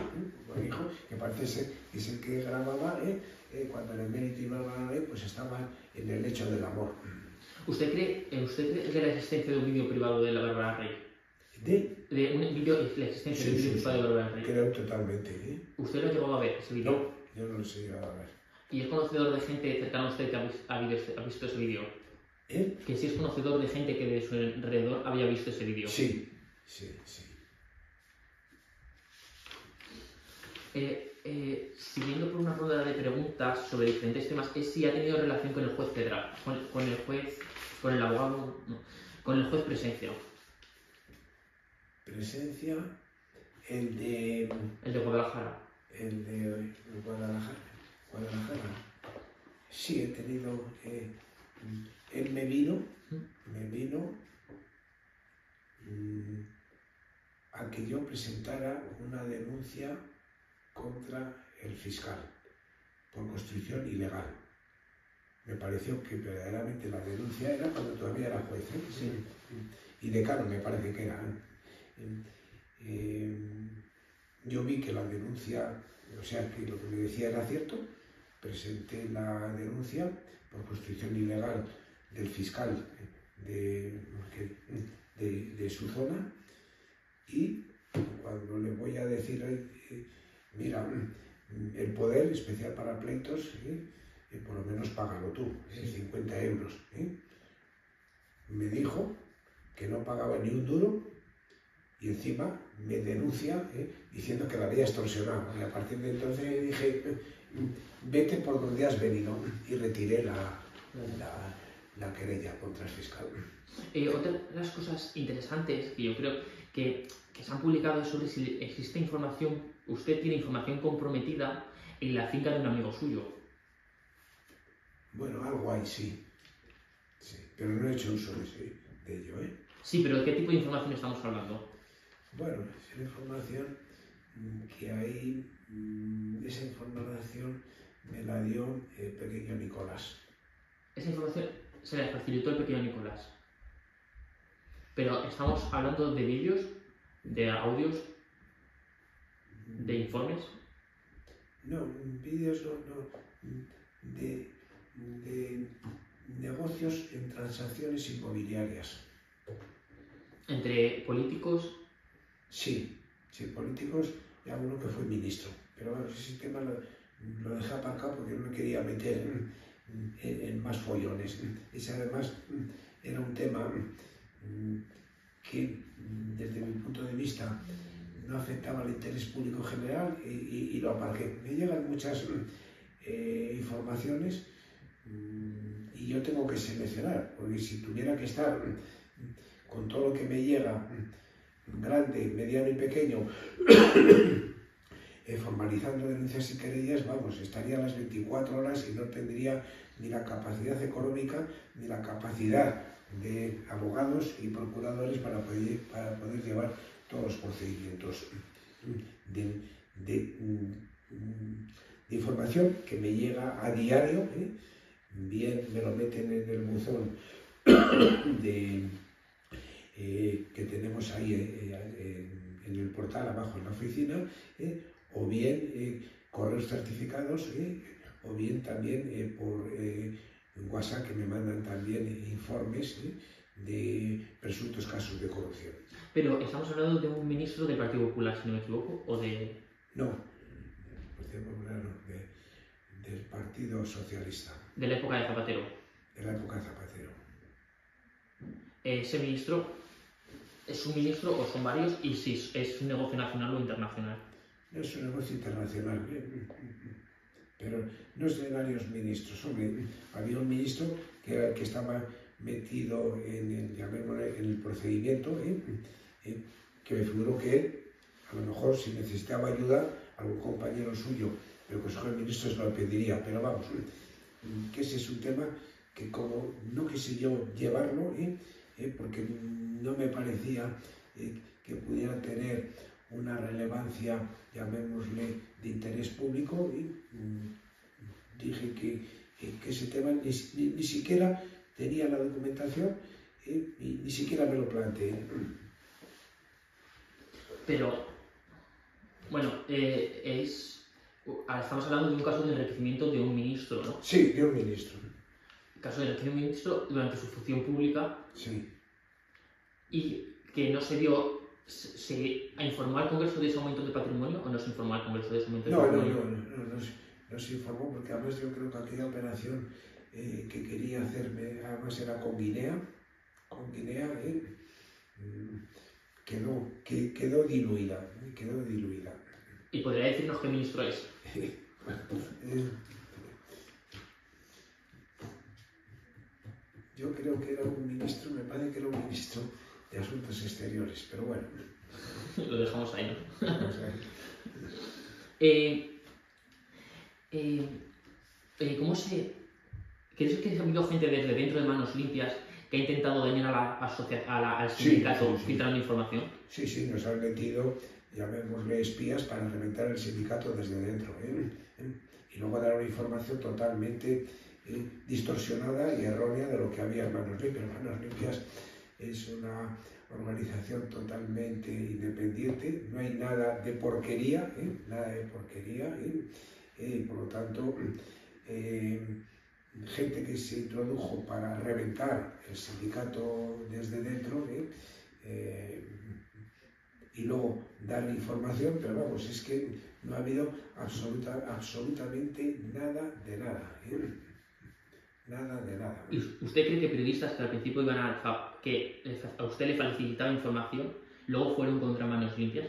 que parece ser que es el que grababa cuando el emérito y Bárbara Rey pues estaban en el lecho del amor. ¿Usted cree que la existencia de un vídeo privado de la Bárbara Rey? De un vídeo, la existencia de un vídeo privado de Bárbara Rey. Creo totalmente. ¿Usted lo ha llegado a ver, ese vídeo? No, yo no lo he llegado a ver. ¿Y es conocedor de gente cercana a usted que ha visto ese vídeo? Que sí es conocedor de gente que de su alrededor había visto ese vídeo. Sí. Siguiendo por una ronda de preguntas sobre diferentes temas, es si ha tenido relación con el juez federal, con el abogado, no, con el juez Presencia. Presencia, el de Guadalajara. El de Guadalajara. Sí, he tenido. Él me vino a que yo presentara una denuncia contra el fiscal por construcción ilegal. Me pareció que verdaderamente la denuncia era cuando todavía era juez, sí. Y decano me parece que era. Yo vi que la denuncia, o sea, que lo que me decía era cierto, presenté la denuncia por construcción ilegal del fiscal de su zona y cuando le voy a decir, mira, el poder especial para pleitos, por lo menos págalo tú, 50 euros. Me dijo que no pagaba ni un duro y encima me denuncia diciendo que la había extorsionado. Y a partir de entonces dije, vete por donde has venido y retiré la querella contra el fiscal. Otra de las cosas interesantes que yo creo que se han publicado es sobre si existe información, usted tiene información comprometida en la finca de un amigo suyo. Bueno, algo hay, sí, pero no he hecho uso de ello, Sí, pero ¿de qué tipo de información estamos hablando? Bueno, es una información que hay, esa información me la dio el pequeño Nicolás. Esa información se la facilitó el pequeño Nicolás. Pero estamos hablando de vídeos, de audios, de informes. No, vídeos de negocios en transacciones inmobiliarias. ¿Entre políticos? Sí, políticos y alguno que fue ministro. Pero bueno, ese tema lo dejé aparcado porque no me quería meter en más follones. Ese además era un tema que desde mi punto de vista no afectaba al interés público general y lo aparqué. Me llegan muchas informaciones y yo tengo que seleccionar, porque si tuviera que estar con todo lo que me llega, grande, mediano y pequeño, formalizando denuncias y querellas, vamos, estaría a las 24 horas y no tendría ni la capacidad económica ni la capacidad de abogados y procuradores para poder llevar todos los procedimientos de información que me llega a diario bien me lo meten en el buzón que tenemos ahí en el portal abajo en la oficina, o bien correos certificados, o bien también por WhatsApp, que me mandan también informes de presuntos casos de corrupción. Pero estamos hablando de un ministro del Partido Popular, si no me equivoco, o de... No, del Partido Popular no, del Partido Socialista. De la época de Zapatero. De la época de Zapatero. Ese ministro, ¿es un ministro o son varios? Y si es un negocio nacional o internacional. No es un negocio internacional, pero no es de varios ministros. Hombre, había un ministro que era el que estaba metido en el procedimiento, que me figuró que él, a lo mejor si necesitaba ayuda, algún compañero suyo del Consejo de Ministros lo pediría, pero vamos, que ese es un tema que como no quise yo llevarlo, porque no me parecía que pudiera tener una relevancia, llamémosle, de interés público, y dije que ese tema ni siquiera tenía la documentación, y ni siquiera me lo planteé. Pero, bueno, estamos hablando de un caso de enriquecimiento de un ministro, ¿no? Sí, de un ministro. Caso de enriquecimiento de un ministro durante su función pública. Sí. Y que no se dio... ¿A informó al Congreso de ese aumento de patrimonio o no se informó al Congreso de ese aumento de patrimonio? No se informó, porque además yo creo que aquella operación que quería hacerme, además era con Guinea, quedó diluida. ¿Y podría decirnos qué ministro es? Yo creo que era un ministro, me parece que era un ministro de Asuntos Exteriores, pero bueno. Lo dejamos ahí, ¿no? ¿Cómo se...? ¿Crees que ha habido gente desde dentro de Manos Limpias que ha intentado dañar al sindicato filtrando información? Sí, nos han metido, llamémosle espías, para reventar el sindicato desde dentro, y luego dar una información totalmente distorsionada y errónea de lo que había en Manos Limpias. Manos Limpias es una organización totalmente independiente, no hay nada de porquería, por lo tanto, gente que se introdujo para reventar el sindicato desde dentro, y luego dar información, pero vamos, es que no ha habido absolutamente nada de nada. Nada de nada. ¿Y usted cree que periodistas que al principio iban que a usted le facilitaba información, luego fueron contra Manos Limpias?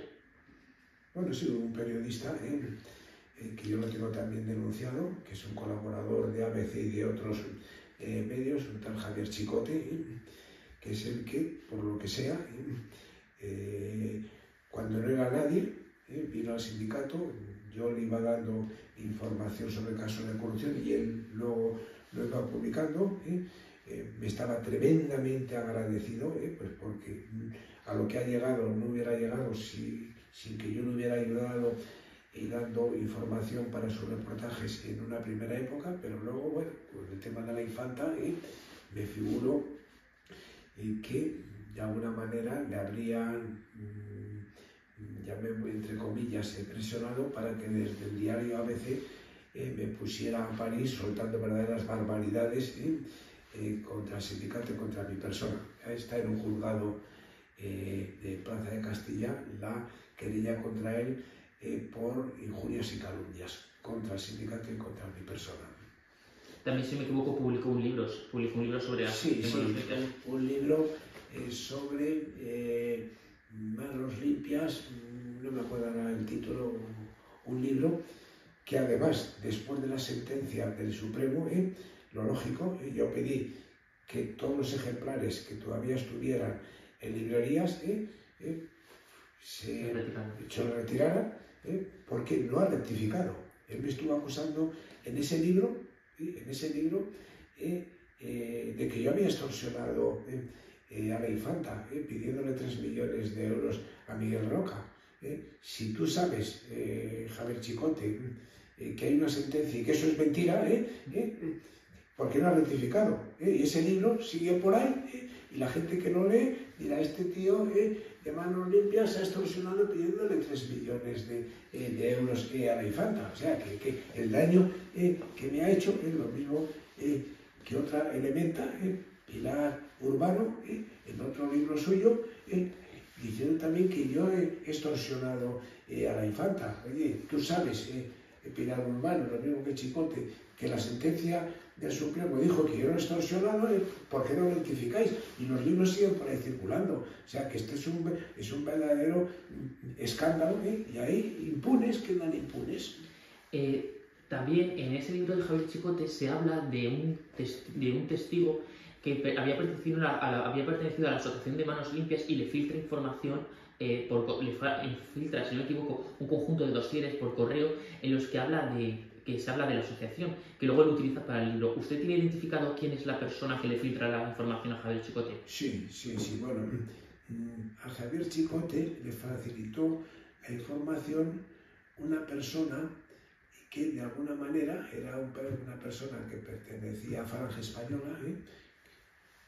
Bueno, sí, un periodista que yo lo tengo también denunciado, que es un colaborador de ABC y de otros medios, un tal Javier Chicote, que es el que, por lo que sea, cuando no era nadie, vino al sindicato, yo le iba dando información sobre casos de corrupción y él lo iba publicando. Me estaba tremendamente agradecido, pues porque a lo que ha llegado no hubiera llegado sin que yo le hubiera ayudado y dando información para sus reportajes en una primera época, pero luego, bueno, con el tema de la infanta, me figuro que de alguna manera le habrían, entre comillas, presionado para que desde el diario ABC me pusiera a París soltando verdaderas barbaridades contra el sindicato y contra mi persona. Está en un juzgado de Plaza de Castilla la querella contra él por injurias y calumnias contra el sindicato y contra mi persona. También, si me equivoco, publicó un libro sobre... Sí, un libro sobre Manos Limpias, no me acuerdo ahora el título, un libro que además, después de la sentencia del Supremo, lo lógico, yo pedí que todos los ejemplares que todavía estuvieran en librerías se retiraran, porque no ha rectificado. Él me estuvo acusando en ese libro, de que yo había extorsionado a la infanta, pidiéndole 3 millones de euros a Miguel Roca. Si tú sabes, Javier Chicote, que hay una sentencia y que eso es mentira, porque no ha rectificado. Y ese libro sigue por ahí, y la gente que lo lee dirá, este tío de manos limpias ha extorsionado pidiéndole 3 millones de euros a la infanta. O sea, que el daño que me ha hecho es lo mismo que otra elementa, Pilar Urbano, en otro libro suyo, diciendo también que yo he extorsionado a la infanta. Oye, tú sabes, Pilar Urbano, lo mismo que Chicote, que la sentencia del Supremo dijo que yo no he extorsionado, ¿por qué no lo rectificáis? Y los libros siguen por ahí circulando. O sea, que este es un verdadero escándalo, y ahí impunes quedan impunes. También en ese libro de Javier Chicote se habla de un testigo que había pertenecido a la Asociación de Manos Limpias y le filtra información, filtra, si no me equivoco, un conjunto de dosieres por correo en los que se habla de la asociación, que luego lo utiliza para el libro. ¿Usted tiene identificado quién es la persona que le filtra la información a Javier Chicote? Sí. Bueno, a Javier Chicote le facilitó la información una persona que de alguna manera era una persona que pertenecía a Falange Española.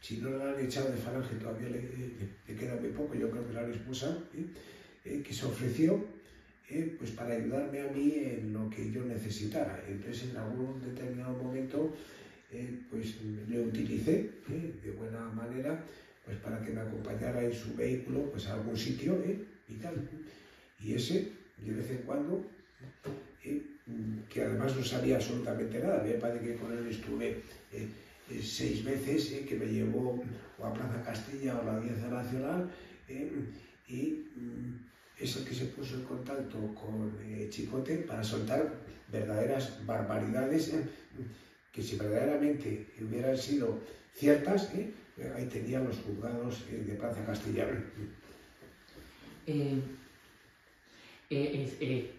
Si no la han echado de Falange todavía le queda muy poco, yo creo que la han expulsado, que se ofreció pues para ayudarme a mí en lo que yo necesitara. Entonces en algún determinado momento pues le utilicé de buena manera, pues para que me acompañara en su vehículo pues a algún sitio y tal. Y ese, de vez en cuando, que además no sabía absolutamente nada, me parece que con él estuve 6 veces, que me llevó o a Plaza Castilla o a la Audiencia Nacional, y es el que se puso en contacto con Chicote para soltar verdaderas barbaridades, que si verdaderamente hubieran sido ciertas, ahí tenían los juzgados de Plaza Castilla.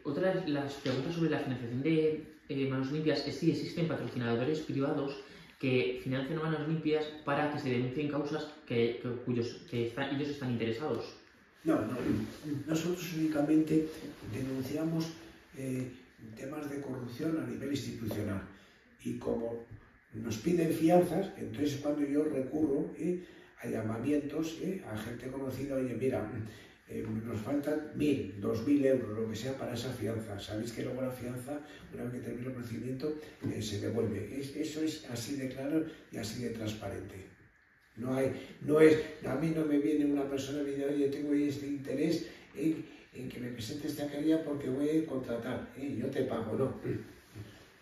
Otra de las preguntas sobre la financiación de Manos Limpias es si existen patrocinadores privados que financian Manos Limpias para que se denuncien causas ellos están interesados. No, nosotros únicamente denunciamos temas de corrupción a nivel institucional, y como nos piden fianzas, entonces cuando yo recurro a llamamientos a gente conocida, oye, mira, nos faltan 1.000, 2.000 euros, lo que sea, para esa fianza. Sabéis que luego la fianza, una vez que termina el procedimiento, se devuelve. Eso es así de claro y así de transparente. A mí no me viene una persona y me dice, oye, tengo este interés en que me presente esta querella porque voy a contratar, yo te pago. No.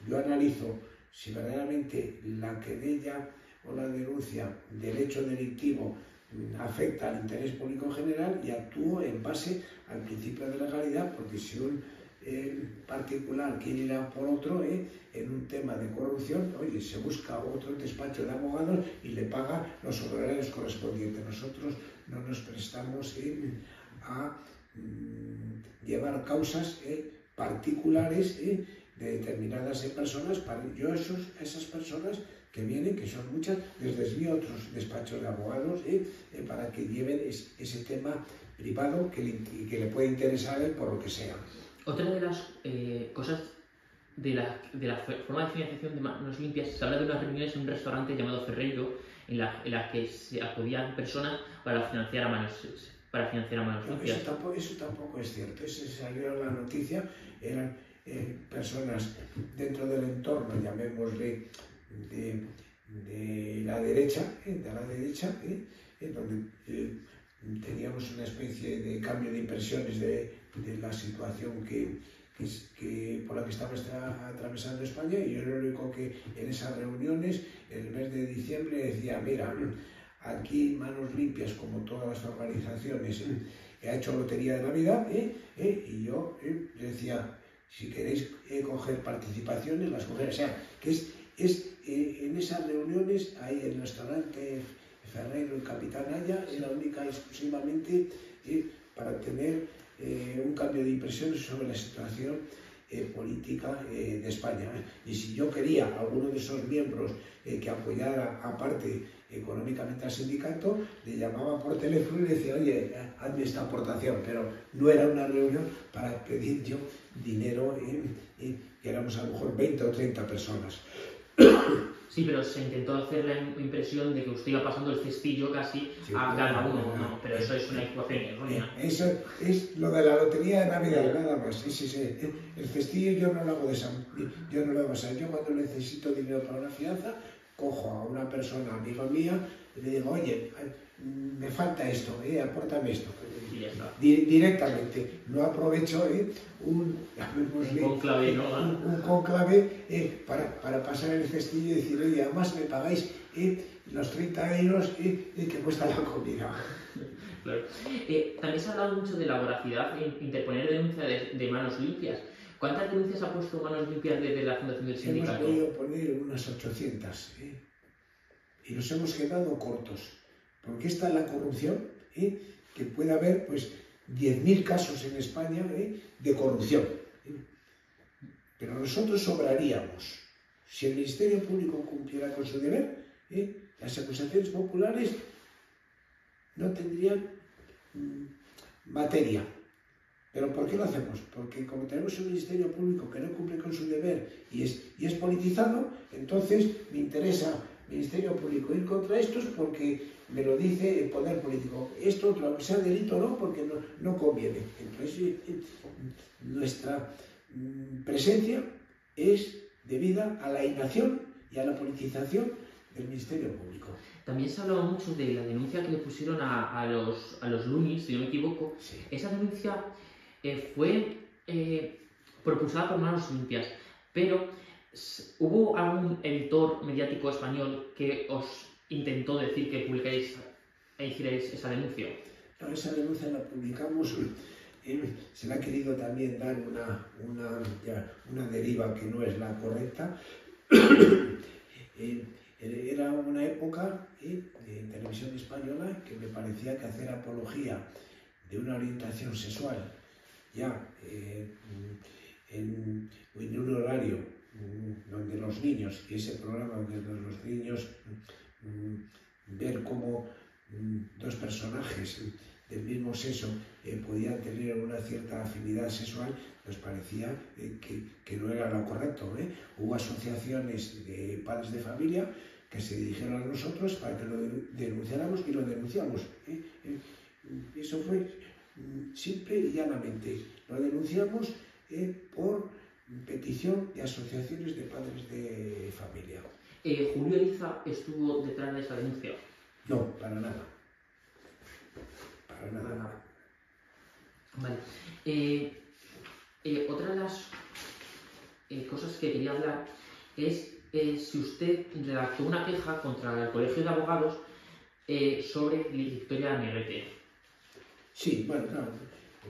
Yo analizo si verdaderamente la querella o la denuncia del hecho delictivo afecta al interés público en general, y actúo en base al principio de legalidad, porque si un particular quiere ir a por otro en un tema de corrupción, oye, se busca otro despacho de abogados y le paga los honorarios correspondientes. Nosotros no nos prestamos a llevar causas particulares de determinadas personas. Esas personas que vienen, que son muchas, les desvío a otros despachos de abogados para que lleven ese tema privado que le puede interesar por lo que sea. Otra de las cosas de la forma de financiación de Manos Limpias, se habla de unas reuniones en un restaurante llamado Ferreiro, en la que se acudían personas para financiar a Manos Limpias. Eso tampoco es cierto. Eso salió en la noticia, eran personas dentro del entorno, llamémosle, de la derecha, donde teníamos una especie de cambio de impresiones de la situación por la que estaba atravesando España, y yo lo único que en esas reuniones, en el mes de diciembre, decía, mira, aquí Manos Limpias, como todas las organizaciones, ha hecho lotería de Navidad, y yo decía, si queréis coger participaciones, las coger. O sea, que en esas reuniones, ahí en el restaurante Ferreiro, el Capitán Haya, era única y exclusivamente para tener un cambio de impresiones sobre la situación política de España. Y si yo quería a alguno de esos miembros que apoyara aparte económicamente al sindicato, le llamaba por teléfono y le decía, oye, hazme esta aportación, pero no era una reunión para pedir yo dinero, que éramos a lo mejor 20 o 30 personas. Sí, pero se intentó hacer la impresión de que usted iba pasando el cestillo casi a cada uno, ¿no? Pero eso es una ecuación errónea. Eso es lo de la lotería de Navidad, nada más. Sí. El cestillo yo no lo hago de esa. Yo no lo hago. O sea, yo cuando necesito dinero para una fianza, cojo a una persona, amiga mía, y le digo, oye, me falta esto, apórtame esto. Y ya está. Directamente, no aprovecho un conclave, ¿no? un conclave para pasar el cestillo y decir, oye, además me pagáis los 30 euros que cuesta la comida. Claro. También se ha hablado mucho de la voracidad en interponer denuncia de manos limpias. ¿Cuántas denuncias ha puesto Manos Limpias desde la fundación del sindicato? Hemos podido poner unas 800 y nos hemos quedado cortos, porque esta es la corrupción, que puede haber pues 10.000 casos en España de corrupción. Pero nosotros sobraríamos. Si el Ministerio Público cumpliera con su deber, las acusaciones populares no tendrían materia. ¿Pero por qué lo hacemos? Porque como tenemos un Ministerio Público que no cumple con su deber y es politizado, entonces me interesa Ministerio Público ir contra estos porque me lo dice el poder político. Esto, otro, sea delito o no, porque no conviene. Entonces, nuestra presencia es debida a la inacción y a la politización del Ministerio Público. También se ha hablado mucho de la denuncia que le pusieron a los Lunis, si no me equivoco. Sí. Esa denuncia fue propulsada por Manos Limpias, pero ¿hubo algún editor mediático español que os intentó decir que publicaréis e hicierais esa denuncia? No, esa denuncia la publicamos. Se le ha querido también dar una deriva que no es la correcta. Era una época de televisión española que me parecía que hacer apología de una orientación sexual ya en un horario donde los niños, y ese programa donde los niños ver cómo dos personajes del mismo sexo podían tener una cierta afinidad sexual, nos parecía que no era lo correcto. Hubo asociaciones de padres de familia que se dirigieron a nosotros para que lo denunciáramos y lo denunciamos. Eso fue simple y llanamente. Lo denunciamos por petición de asociaciones de padres de familia. ¿Julio Eliza estuvo detrás de esa denuncia? No, para nada. Para nada. Vale. Otra de las cosas que quería hablar es si usted redactó una queja contra el Colegio de Abogados sobre Victoria Negrete. Sí, bueno, claro.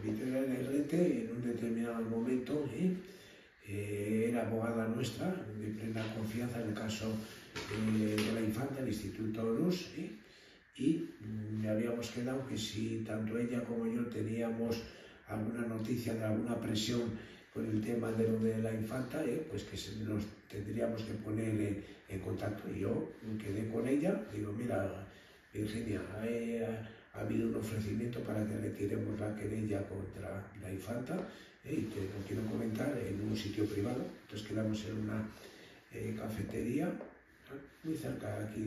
Victoria Negrete en un determinado momento era abogada nuestra, de plena confianza en el caso de la infanta, el Instituto Onús, y habíamos quedado que si tanto ella como yo teníamos alguna noticia de alguna presión con el tema de lo de la infanta, pues que nos tendríamos que poner en contacto. Y yo quedé con ella, digo, mira, Virginia, ha habido un ofrecimiento para que retiremos la querella contra la infanta, y te lo quiero comentar en un sitio privado. Entonces quedamos en una cafetería muy cerca aquí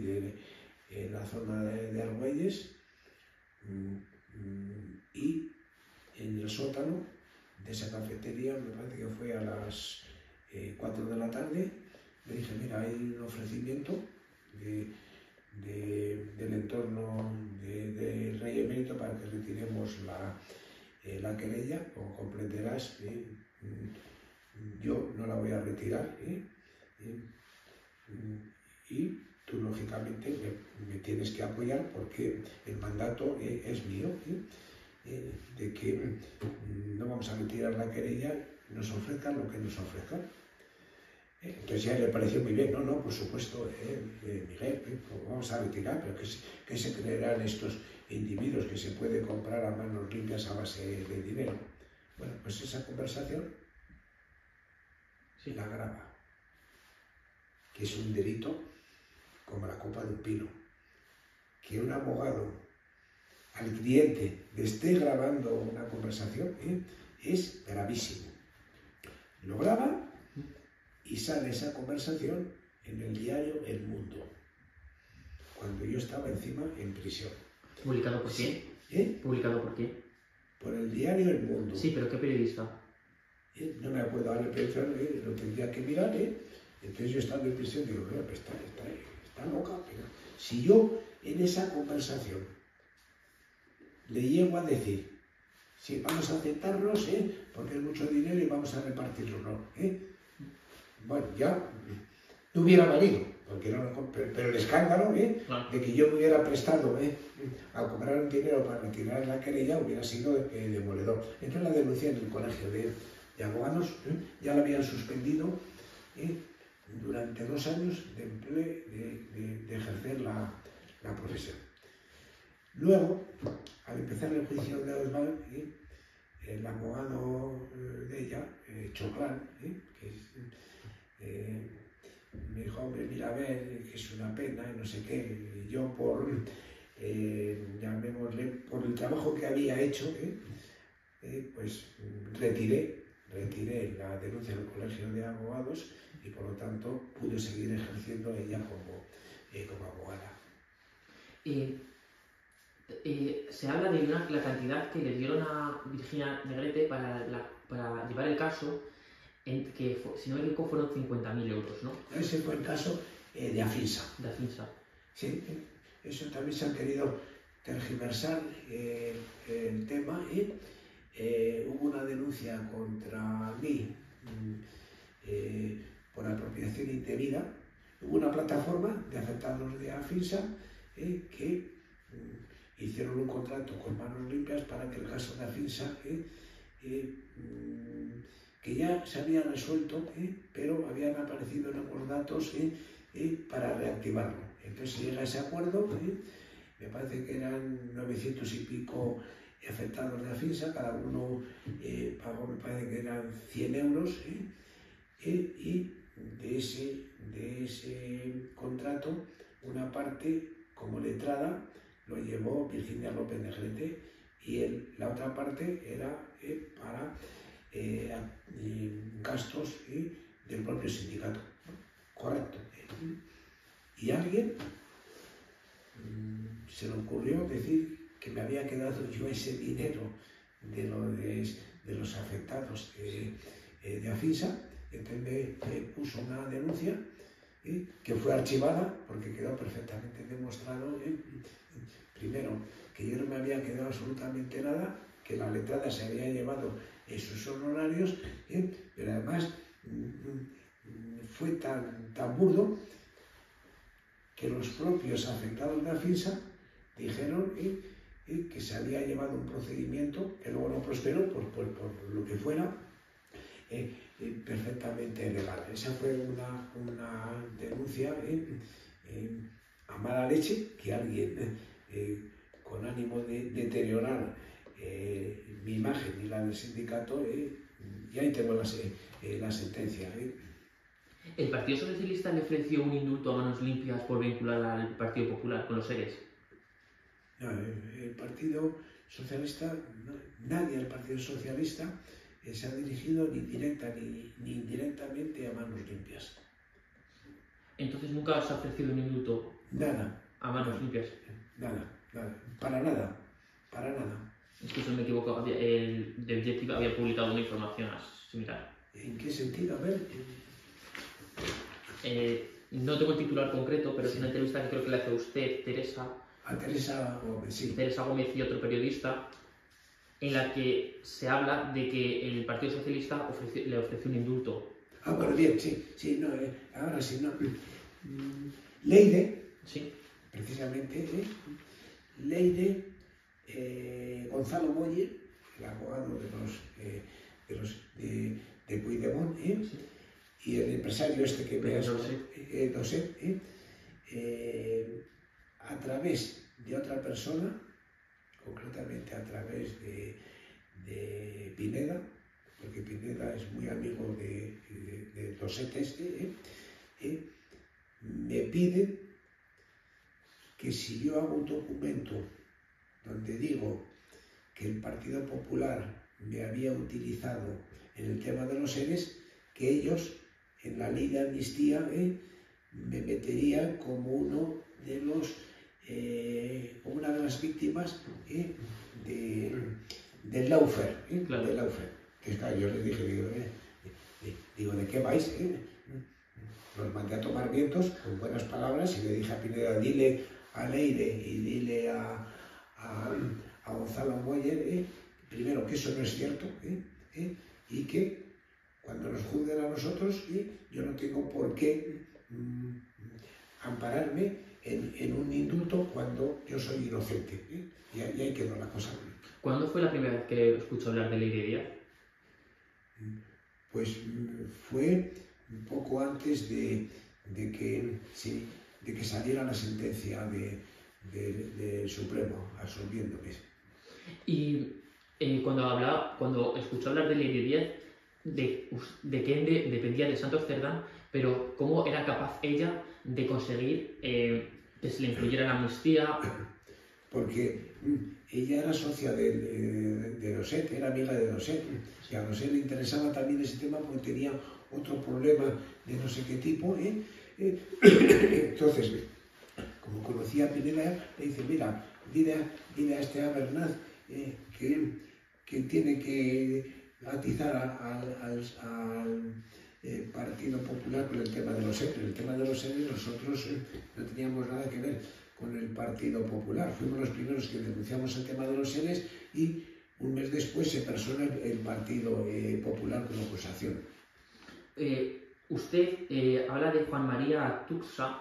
en la zona de Argüelles, y en el sótano de esa cafetería, me parece que fue a las 4 de la tarde, le dije, mira, hay un ofrecimiento del entorno del Rey Emérito para que retiremos la querella. Como comprenderás, yo no la voy a retirar, y tú lógicamente me tienes que apoyar porque el mandato es mío, de que no vamos a retirar la querella, nos ofrezcan lo que nos ofrezcan. Entonces ya le pareció muy bien. No, por supuesto, Miguel, pues vamos a retirar, pero ¿qué se creerán estos individuos que se puede comprar a manos limpias a base de dinero? Bueno, pues esa conversación la graba, que es un delito como la copa de un pino. Que un abogado al cliente le esté grabando una conversación es gravísimo. Lo graba y sale esa conversación en el diario El Mundo, cuando yo estaba encima en prisión. ¿Publicado por quién? ¿Publicado por quién? Por el diario El Mundo. Sí, pero ¿qué periodista? No me acuerdo ahora el periodista, lo tendría que mirar, Entonces yo estaba en prisión y digo, no, pues está loca. Pero si yo en esa conversación le llego a decir, sí, vamos a aceptarlos, porque es mucho dinero y vamos a repartirlo, ¿no? Bueno, ya no hubiera valido, porque pero el escándalo, de que yo me hubiera prestado, a cobrar un dinero para retirar la querella hubiera sido demoledor. Entonces la denuncié en el colegio de abogados, ya la habían suspendido durante 2 años de ejercer la profesión. Luego, al empezar el juicio de Osval, el abogado de ella, Choclán, me dijo, hombre, mira, a ver, que es una pena, y no sé qué, y yo llamémosle, por el trabajo que había hecho, pues retiré la denuncia del colegio de abogados y por lo tanto pude seguir ejerciendo ella como abogada. Se habla de la cantidad que le dieron a Virginia Negrete para llevar el caso, que si no me equivoco fueron 50.000 euros, ¿no? Ese fue el caso de Afisa. De Afisa. Sí, eso también se ha querido tergiversar el tema. Hubo una denuncia contra mí por apropiación indebida. Hubo una plataforma de afectados de Afisa que hicieron un contrato con manos limpias para que el caso de Afisa, que ya se había resuelto, pero habían aparecido nuevos datos para reactivarlo. Entonces se llega a ese acuerdo, me parece que eran 900 y pico afectados de Afisa, cada uno pagó, me parece que eran 100 euros, y de ese contrato, una parte como letrada lo llevó Virginia López Negrete y la otra parte era para gastos del propio sindicato. Correcto. Y a alguien se le ocurrió decir que me había quedado yo ese dinero de los afectados de Afisa. Entonces me puso una denuncia que fue archivada porque quedó perfectamente demostrado, primero, que yo no me había quedado absolutamente nada, que la letrada se había llevado sus honorarios, pero además fue tan burdo que los propios afectados de Afisa dijeron que se había llevado un procedimiento que luego no prosperó por lo que fuera, perfectamente legal. Esa fue una denuncia a mala leche que alguien con ánimo de deteriorar mi imagen y la del sindicato, y ahí tengo la sentencia. ¿El Partido Socialista le ofreció un indulto a manos limpias por vincular al Partido Popular con los ERES? No, el Partido Socialista, nadie del Partido Socialista se ha dirigido ni directa ni indirectamente a manos limpias. Entonces nunca os ha ofrecido un indulto. Nada. A manos limpias. Nada, para nada. Es que si no me equivoco, el de Objective había publicado una información similar. ¿En qué sentido? A ver. No tengo el titular concreto, pero sí. Es una entrevista que creo que le hace a usted, Teresa. A Teresa Gómez, sí. Teresa Gómez y otro periodista, en la que se habla de que el Partido Socialista le ofreció un indulto. Ah, bueno, bien, sí, no, ahora sí, no. Leide, sí. Precisamente, Leide, Gonzalo Molle, el abogado de Puigdemont, sí. Y el empresario este que me has no sé, a través de otra persona, concretamente a través de Pineda, porque Pineda es muy amigo de Dosetes, me pide que si yo hago un documento donde digo que el Partido Popular me había utilizado en el tema de los ERES, que ellos, en la ley de amnistía, me metería como uno de los, como una de las víctimas del Laufer, Claro. del Laufer. Que claro, yo les dije, digo, ¿de qué vais? Los mandé a tomar vientos con buenas palabras y le dije a Pineda, dile a Leire y dile a Gonzalo Moller, primero que eso no es cierto, y que cuando nos juzguen a nosotros, yo no tengo por qué ampararme en un indulto cuando yo soy inocente. Y ahí quedó la cosa. ¿Cuándo fue la primera vez que escuchó hablar de Leire Díaz? Pues fue un poco antes de que saliera la sentencia del Supremo absolviéndome. Y cuando escuchó hablar de Leire Díaz, de que dependía de Santos Cerdán, pero cómo era capaz ella de conseguir que se le incluyera en la amnistía. Porque ella era socia de Doset, era amiga de Doset, y a Doset le interesaba también ese tema porque tenía otro problema de no sé qué tipo. Entonces, como conocía a Pineda, le dice, mira, dile a este Abernaz que tiene que atizar al Partido Popular con el tema de los ERE. El tema de los ERE nosotros no teníamos nada que ver con el Partido Popular. Fuimos los primeros que denunciamos el tema de los ERE y un mes después se persona el Partido Popular como acusación. Usted habla de Juan María Tuxa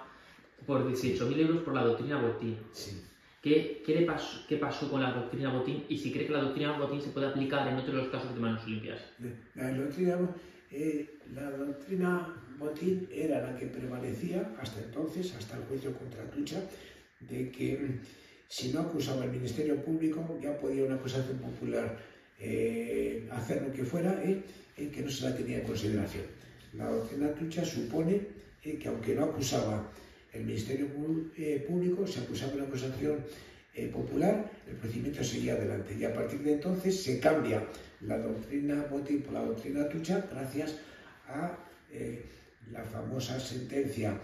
por 18.000 euros por la doctrina Botín. Sí. ¿Qué pasó con la doctrina Botín y si cree que la doctrina Botín se puede aplicar en otros de los casos de manos limpias? La doctrina Botín era la que prevalecía hasta entonces, hasta el juicio contra Tucha, de que si no acusaba el Ministerio Público ya podía una acusación popular hacer lo que fuera, que no se la tenía en consideración. La doctrina Tucha supone que aunque no acusaba el Ministerio Público, se acusaba una acusación popular, el procedimiento seguía adelante. Y a partir de entonces se cambia la doctrina Botín por la doctrina Tucha gracias a la famosa sentencia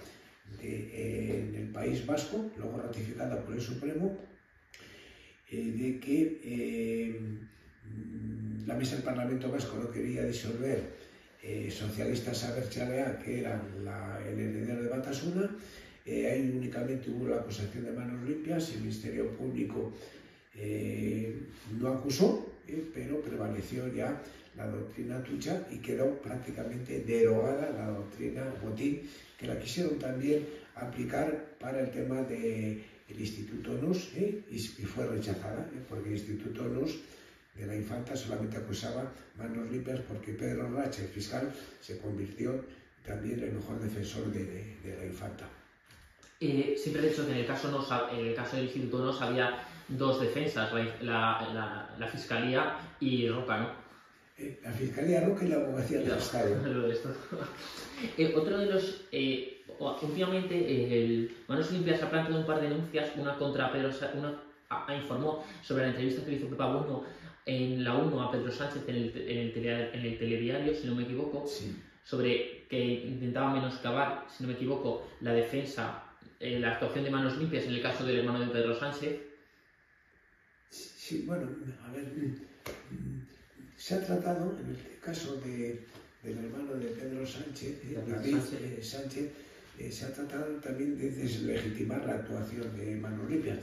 en el País Vasco, luego ratificada por el Supremo, de que la Mesa del Parlamento Vasco no quería disolver socialistas Abertzalea, que eran el heredero de Batasuna. Ahí únicamente hubo la acusación de manos limpias y el Ministerio Público no acusó, pero prevaleció ya la doctrina Tucha y quedó prácticamente derogada la doctrina Botín, que la quisieron también aplicar para el tema del Instituto NUS y fue rechazada, porque el Instituto NUS de la Infanta solamente acusaba manos limpias porque Pedro Racha, el fiscal, se convirtió también en el mejor defensor de la Infanta. Siempre he dicho que en el caso del Instituto NOS había dos defensas, la Fiscalía y Roca, ¿no? La Fiscalía Roca y la Abogacía del Estado. Otro de los... últimamente, Manos Limpias ha planteado un par de denuncias, una contra Pedro Sánchez, informó sobre la entrevista que le hizo Pepa Bueno en la 1 a Pedro Sánchez en el telediario, si no me equivoco, sí, sobre que intentaba menoscabar, si no me equivoco, la defensa, la actuación de Manos Limpias en el caso del hermano de Pedro Sánchez. Sí, bueno, a ver, se ha tratado, en el caso del hermano de Pedro Sánchez, David Sánchez, se ha tratado también de deslegitimar la actuación de Manos Limpias.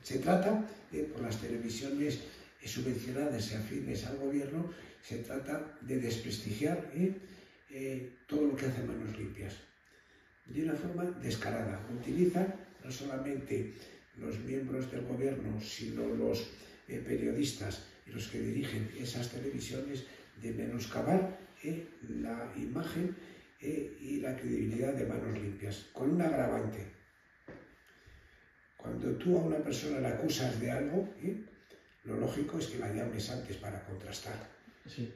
Se trata, por las televisiones subvencionadas y afines al gobierno, se trata de desprestigiar todo lo que hace Manos Limpias. De una forma descarada. Utilizan no solamente los miembros del gobierno, sino los periodistas y los que dirigen esas televisiones de menoscabar la imagen y la credibilidad de Manos Limpias, con un agravante. Cuando tú a una persona la acusas de algo, lo lógico es que la llames antes para contrastar. Sí.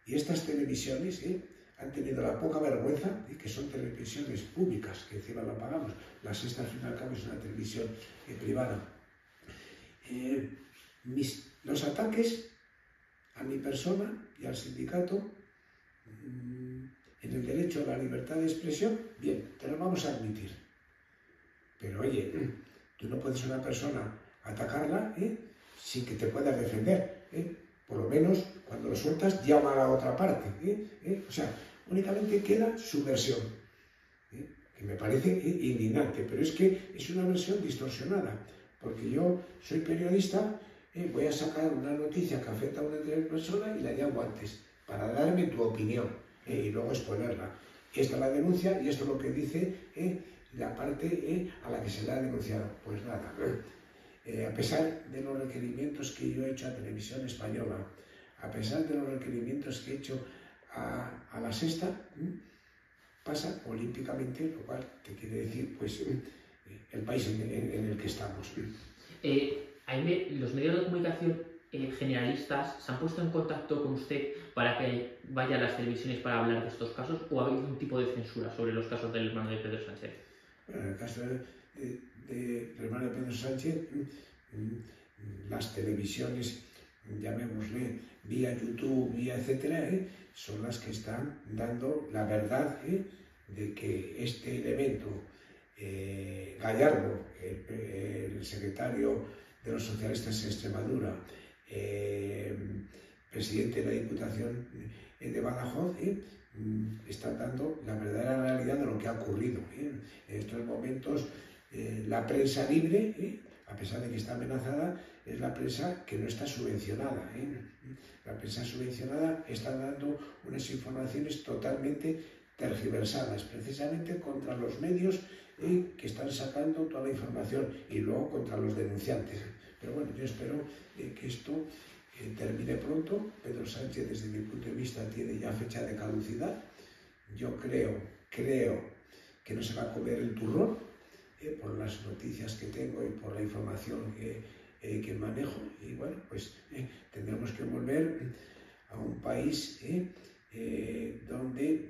Y estas televisiones han tenido la poca vergüenza de que son televisiones públicas, que encima lo pagamos. La Sexta, al fin y al cabo, es una televisión privada. Los ataques a mi persona y al sindicato en el derecho a la libertad de expresión, bien, te lo vamos a admitir. Pero oye, tú no puedes a una persona atacarla sin que te puedas defender. Por lo menos, cuando lo sueltas, llama a la otra parte. O sea, únicamente queda su versión, que me parece indignante, pero es que es una versión distorsionada, porque yo soy periodista, voy a sacar una noticia que afecta a una persona y la llamo antes, para darme tu opinión y luego exponerla. Esta es la denuncia y esto es lo que dice la parte a la que se le ha denunciado. Pues nada, a pesar de los requerimientos que yo he hecho a Televisión Española, a pesar de los requerimientos que he hecho a La Sexta, pasa olímpicamente, lo cual te quiere decir pues el país en el que estamos. Los medios de comunicación generalistas se han puesto en contacto con usted para que vaya a las televisiones para hablar de estos casos, o ha habido un tipo de censura sobre los casos del hermano de Pedro Sánchez? Bueno, en el caso del hermano de Pedro Sánchez, las televisiones, llamémosle vía YouTube, vía etcétera, son las que están dando la verdad de que este elemento, Gallardo, el secretario de los socialistas en Extremadura, presidente de la Diputación de Badajoz, está dando la verdadera realidad de lo que ha ocurrido. En estos momentos, la prensa libre, a pesar de que está amenazada, es la prensa que no está subvencionada. La prensa subvencionada está dando unas informaciones totalmente tergiversadas, precisamente contra los medios que están sacando toda la información y luego contra los denunciantes. Pero bueno, yo espero que esto termine pronto. Pedro Sánchez, desde mi punto de vista, tiene ya fecha de caducidad. Yo creo que no se va a comer el turrón por las noticias que tengo y por la información que manejo. Y bueno, pues tendremos que volver a un país donde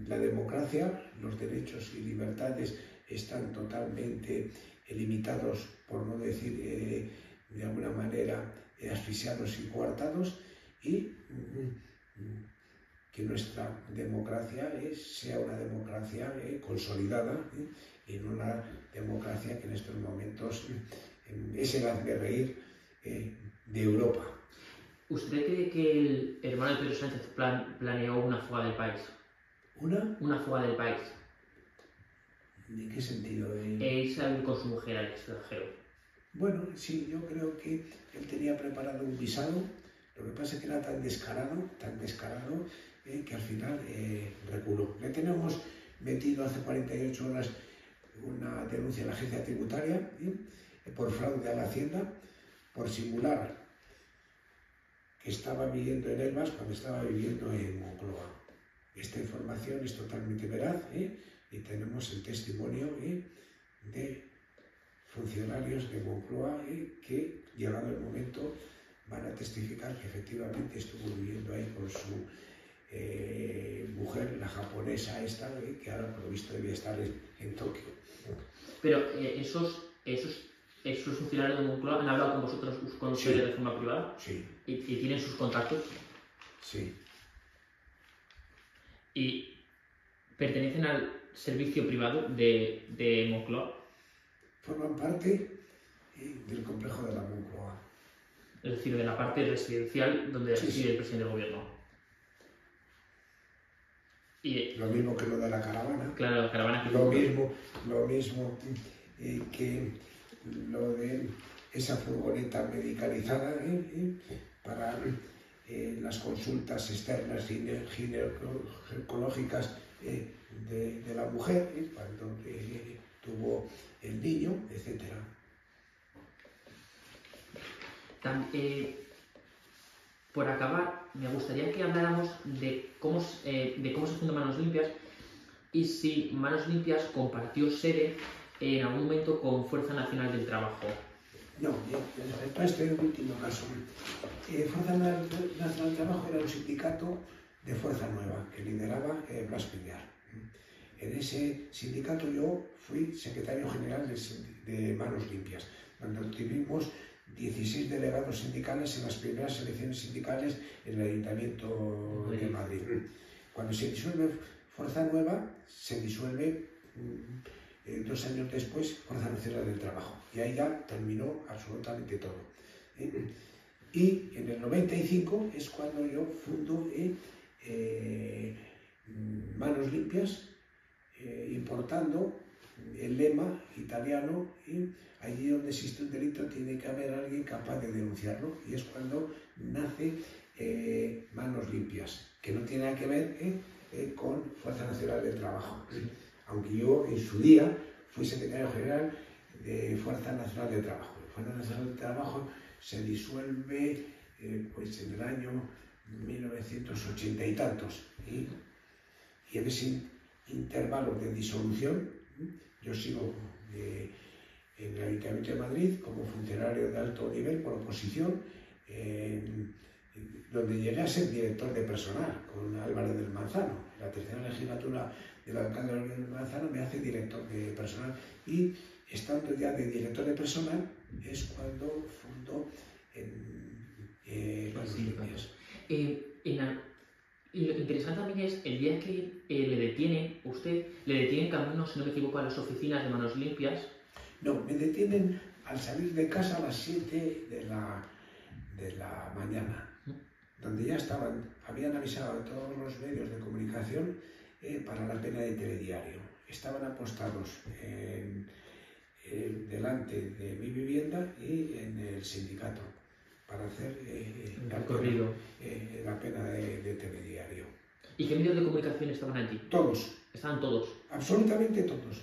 la democracia, los derechos y libertades están totalmente limitados, por no decir de alguna manera asfixiados y coartados, y que nuestra democracia sea una democracia consolidada y no una democracia que en estos momentos es el hazmerreír de Europa. ¿Usted cree que el hermano de Pedro Sánchez planeó una fuga del país? ¿Una fuga del país? ¿En qué sentido? Irse a vivir con su mujer al extranjero. Bueno, sí, yo creo que él tenía preparado un visado. Lo que pasa es que era tan descarado, que al final reculó. Le tenemos metido hace 48 horas una denuncia a la agencia tributaria por fraude a la Hacienda, por simular que estaba viviendo en Elvas cuando estaba viviendo en Moncloa. Esta información es totalmente veraz y tenemos el testimonio de funcionarios de Moncloa que, llegado el momento, van a testificar que efectivamente estuvo viviendo ahí con su mujer, la japonesa esta, que ahora por lo visto debía estar en Tokio. Pero esos funcionarios de Moncloa han hablado con vosotros, con ustedes de forma privada. Sí. ¿Y tienen sus contactos? Sí. ¿Y pertenecen al servicio privado de Moncloa? Forman parte del complejo de la Moncloa. Es decir, de la parte residencial donde reside el presidente del gobierno. Y lo mismo que lo de la caravana. Claro, la caravana que lo mismo que lo de esa furgoneta medicalizada para las consultas externas ginecológicas de la mujer cuando tuvo el niño, etc. Por acabar, me gustaría que habláramos de cómo se fundó Manos Limpias y si Manos Limpias compartió sede en algún momento con Fuerza Nacional del Trabajo. No, para este último caso. Fuerza Nacional del Trabajo era un sindicato de Fuerza Nueva que lideraba Blas Piñar. En ese sindicato yo fui secretario general de Manos Limpias, donde tuvimos 16 delegados sindicales en las primeras elecciones sindicales en el Ayuntamiento de Madrid. Cuando se disuelve Fuerza Nueva, se disuelve 2 años después Fuerza Nacional del Trabajo. Y ahí ya terminó absolutamente todo. Y en el 95 es cuando yo fundo Manos Limpias, importando el lema italiano, y allí donde existe un delito tiene que haber alguien capaz de denunciarlo, y es cuando nace Manos Limpias, que no tiene nada que ver con Fuerza Nacional del Trabajo, aunque yo en su día fui secretario general de Fuerza Nacional del Trabajo. Fuerza Nacional del Trabajo se disuelve pues en el año 1980 y tantos, y en ese intervalo de disolución yo sigo en el Ayuntamiento de Madrid como funcionario de alto nivel por oposición, donde llegué a ser director de personal con Álvarez del Manzano. En la tercera legislatura del alcalde Álvarez del Manzano me hace director de personal, y estando ya de director de personal es cuando fundó Manos Limpias. Y lo interesante también es el día que le detienen camino, si no me equivoco, a las oficinas de Manos Limpias. No, me detienen al salir de casa a las 7 de la mañana, donde ya habían avisado a todos los medios de comunicación para la pena de telediario. Estaban apostados delante de mi vivienda y en el sindicato para hacer la pena de telediario. ¿Y qué medios de comunicación estaban allí? Todos. ¿Estaban todos? Absolutamente todos.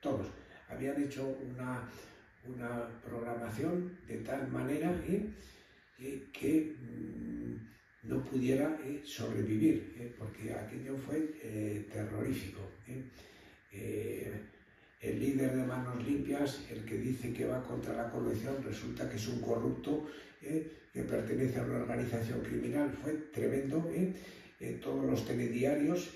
Todos. Habían hecho una programación de tal manera que no pudiera sobrevivir, porque aquello fue terrorífico. El líder de Manos Limpias, el que dice que va contra la corrupción, resulta que es un corrupto que pertenece a una organización criminal. Fue tremendo. Todos los telediarios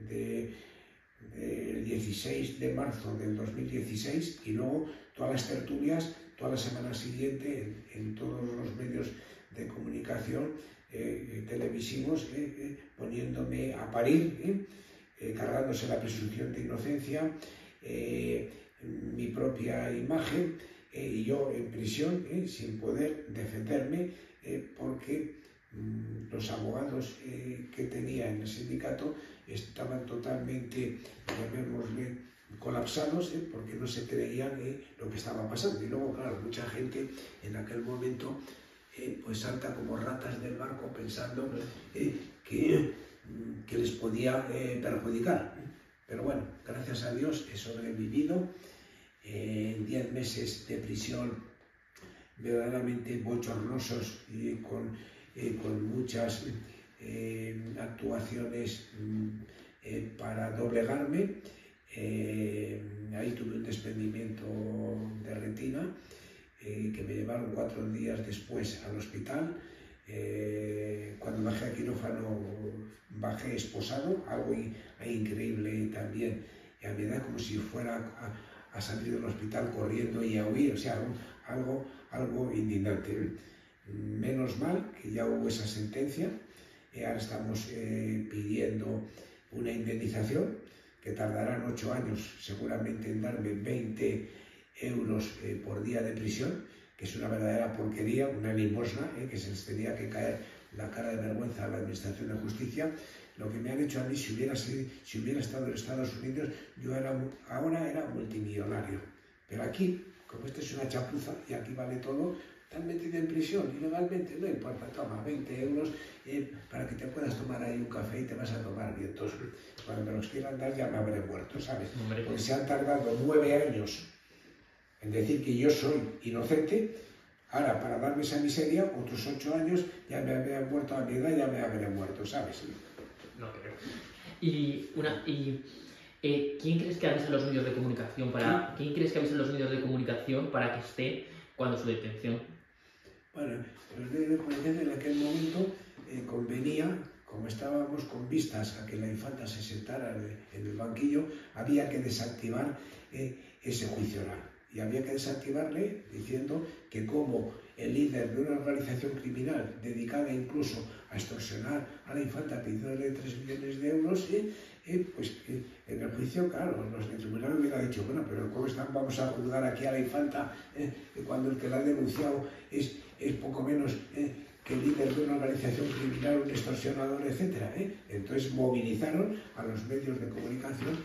del 16 de marzo del 2016, y luego todas las tertulias toda la semana siguiente en todos los medios de comunicación televisivos, poniéndome a parir, cargándose la presunción de inocencia, mi propia imagen, y yo en prisión sin poder defenderme, porque los abogados que tenía en el sindicato estaban totalmente, llamémosle, colapsados, porque no se creían lo que estaba pasando. Y luego, claro, mucha gente en aquel momento pues salta como ratas del barco pensando que les podía perjudicar. Pero bueno, gracias a Dios he sobrevivido. 10 meses de prisión verdaderamente bochornosos, y con muchas actuaciones para doblegarme. Ahí tuve un desprendimiento de retina, que me llevaron 4 días después al hospital. Cuando bajé a quirófano bajé esposado, algo increíble también, y a mi edad como si fuera a salir del hospital corriendo y a huir, o sea, algo indignante. Menos mal que ya hubo esa sentencia, ahora estamos pidiendo una indemnización que tardarán 8 años seguramente en darme 20 euros por día de prisión, que es una verdadera porquería, una limosna, que se les tenía que caer la cara de vergüenza a la Administración de Justicia. Lo que me han hecho a mí, si hubiera estado en Estados Unidos, yo ahora era multimillonario. Pero aquí, como esto es una chapuza y aquí vale todo, te han metido en prisión ilegalmente, no importa, toma 20 euros para que te puedas tomar ahí un café y te vas a tomar vientos. Cuando me los quieran dar ya me habré muerto, ¿sabes? Porque se han tardado 9 años en decir que yo soy inocente. Ahora, para darme esa miseria, otros 8 años, ya me habría muerto a mi edad, ya me habré muerto, ¿sabes? No creo. ¿Quién crees que avisa a los medios de comunicación ¿Quién crees que avisa a los medios de comunicación para que esté cuando su detención? Bueno, los medios de comunicación en aquel momento convenía, como estábamos con vistas a que la infanta se sentara en el banquillo, había que desactivar ese juicio oral. Y había que desactivarle diciendo que como el líder de una organización criminal dedicada incluso a extorsionar a la infanta pidiéndole 3 millones de euros, pues en el juicio, claro, los del tribunal hubieran dicho, bueno, pero ¿cómo vamos a juzgar aquí a la infanta cuando el que la ha denunciado es poco menos que el líder de una organización criminal, un extorsionador, etcétera? Entonces movilizaron a los medios de comunicación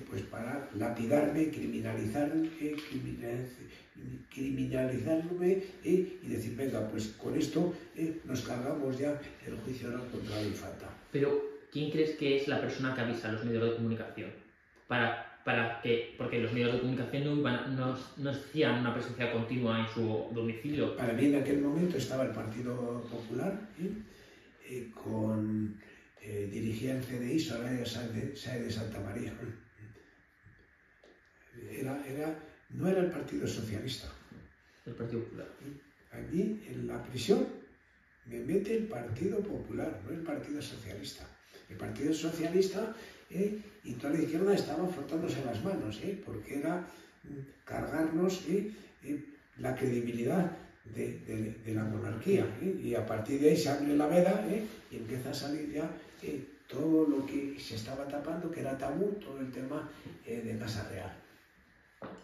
pues para lapidarme, criminalizarme y decir, venga, pues con esto nos cargamos ya el juicio oral contra la infanta. Pero, ¿quién crees que es la persona que avisa a los medios de comunicación? Porque los medios de comunicación no hacían una presencia continua en su domicilio. Para mí en aquel momento estaba el Partido Popular, dirigía el CDI Soraya Sáez de Santa María. No era el Partido Socialista. El Partido Popular. A mí, en la prisión, me mete el Partido Popular, no el Partido Socialista. El Partido Socialista y toda la izquierda estaban frotándose las manos, porque era cargarnos la credibilidad de la monarquía. Y a partir de ahí se abre la veda y empieza a salir ya todo lo que se estaba tapando, que era tabú, todo el tema de Casa Real.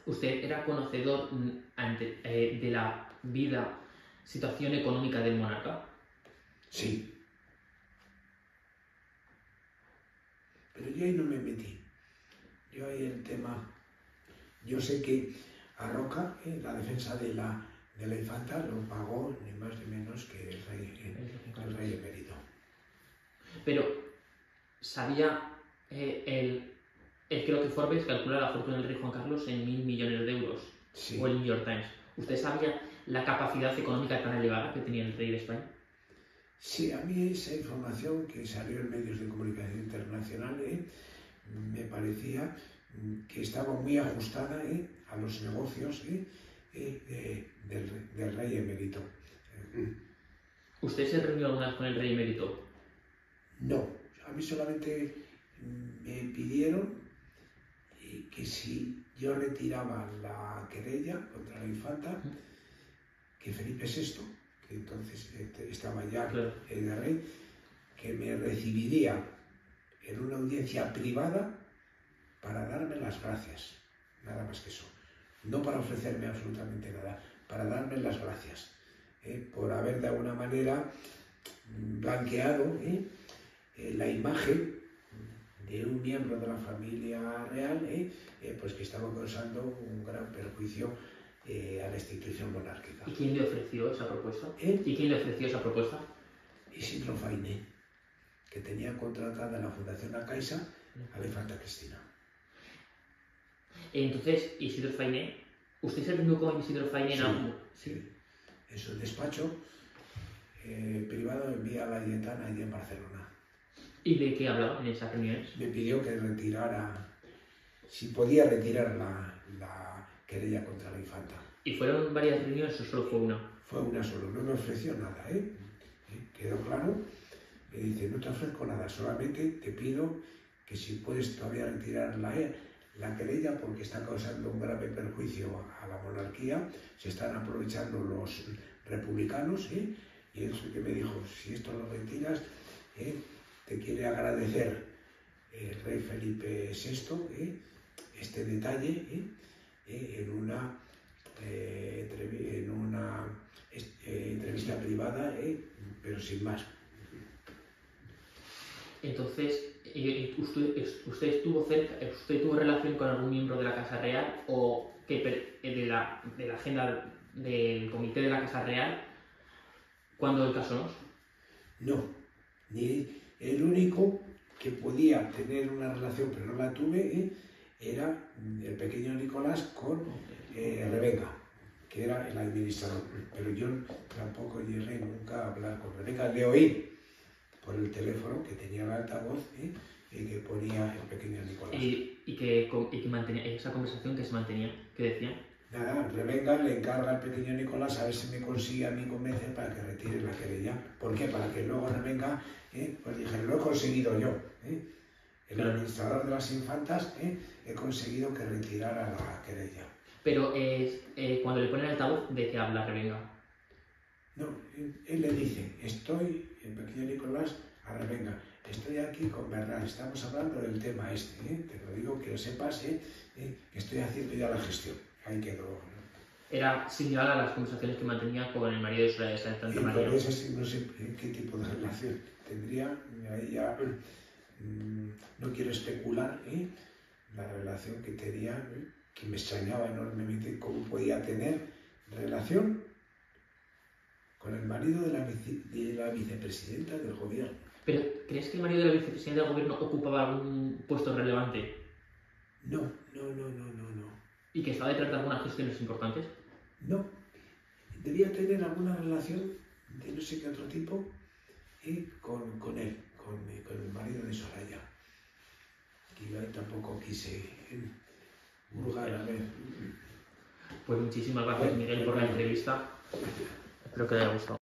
¿Usted era conocedor de la situación económica del monarca? Sí. Pero yo ahí no me metí. Yo ahí el tema... Yo sé que a Roca, la defensa de la infanta, lo pagó ni más ni menos que el rey emérito. Pero, ¿sabía creo que Forbes calcula la fortuna del rey Juan Carlos en 1.000 millones de euros? Sí. O el New York Times. ¿Usted sabía la capacidad económica tan elevada que tenía el rey de España? Sí, a mí esa información que salió en medios de comunicación internacional me parecía que estaba muy ajustada a los negocios del rey emérito. ¿Usted se reunió alguna vez con el rey emérito? No, a mí solamente me pidieron que si yo retiraba la querella contra la infanta, que Felipe VI, que entonces estaba ya de rey, que me recibiría en una audiencia privada para darme las gracias, nada más que eso. No para ofrecerme absolutamente nada, para darme las gracias por haber de alguna manera blanqueado la imagen de un miembro de la familia real pues que estaba causando un gran perjuicio a la institución monárquica. ¿Y quién le ofreció esa propuesta? ¿Y quién le ofreció esa propuesta? Isidro Fainé, que tenía contratada en la Fundación La Caixa a la infanta Cristina. Entonces, Isidro Fainé, ¿usted se reunió con Isidro Fainé en algún? Sí, en su despacho privado en Vía Laietana, allí en Barcelona. ¿Y de qué hablaba en esas reuniones? Me pidió que retirara, si podía retirar la querella contra la infanta. ¿Y fueron varias reuniones o solo fue una? Fue una solo, no me ofreció nada, quedó claro. Me dice, no te ofrezco nada, solamente te pido que si puedes todavía retirar la querella porque está causando un grave perjuicio a la monarquía, se están aprovechando los republicanos, y eso que me dijo, si esto lo retiras, te quiere agradecer el rey Felipe VI este detalle en una entrevista privada, pero sin más. Entonces, ¿usted tuvo relación con algún miembro de la Casa Real o de la agenda del comité de la Casa Real cuando el caso nos? No, ni el único que podía tener una relación, pero no la tuve, era el pequeño Nicolás con Revenga, que era el administrador. Pero yo tampoco llegué nunca a hablar con Revenga, le oí por el teléfono que tenía el altavoz y que ponía el pequeño Nicolás. ¿Y que mantenía esa conversación que se mantenía? ¿Qué decía? Nada, Revenga le encarga al pequeño Nicolás a ver si me consigue a mí convencer para que retire la querella. ¿Por qué? Para que luego Revenga, pues dije, lo he conseguido yo. El administrador de las infantas, he conseguido que retirara la querella. Pero cuando le ponen el altavoz, ¿de qué habla Revenga? No, él le dice, el pequeño Nicolás, ahora venga, estoy aquí con Bernal, estamos hablando del tema este, te lo digo que lo sepas, que estoy haciendo ya la gestión. Ahí quedó, ¿no? Era similar a las conversaciones que mantenía con el marido de Soraya de Santa María. Entonces, no sé qué tipo de relación tendría, ahí ya no quiero especular la relación que tenía, que me extrañaba enormemente cómo podía tener relación con el marido de la vicepresidenta del gobierno. ¿Pero crees que el marido de la vicepresidenta del gobierno ocupaba algún puesto relevante? No. ¿Y que estaba detrás de algunas gestiones importantes? No. Debía tener alguna relación de no sé qué otro tipo con él, con el marido de Soraya. Y yo tampoco quise hurgar a ver. Pues muchísimas gracias, Miguel, por la entrevista. Espero que te haya gustado.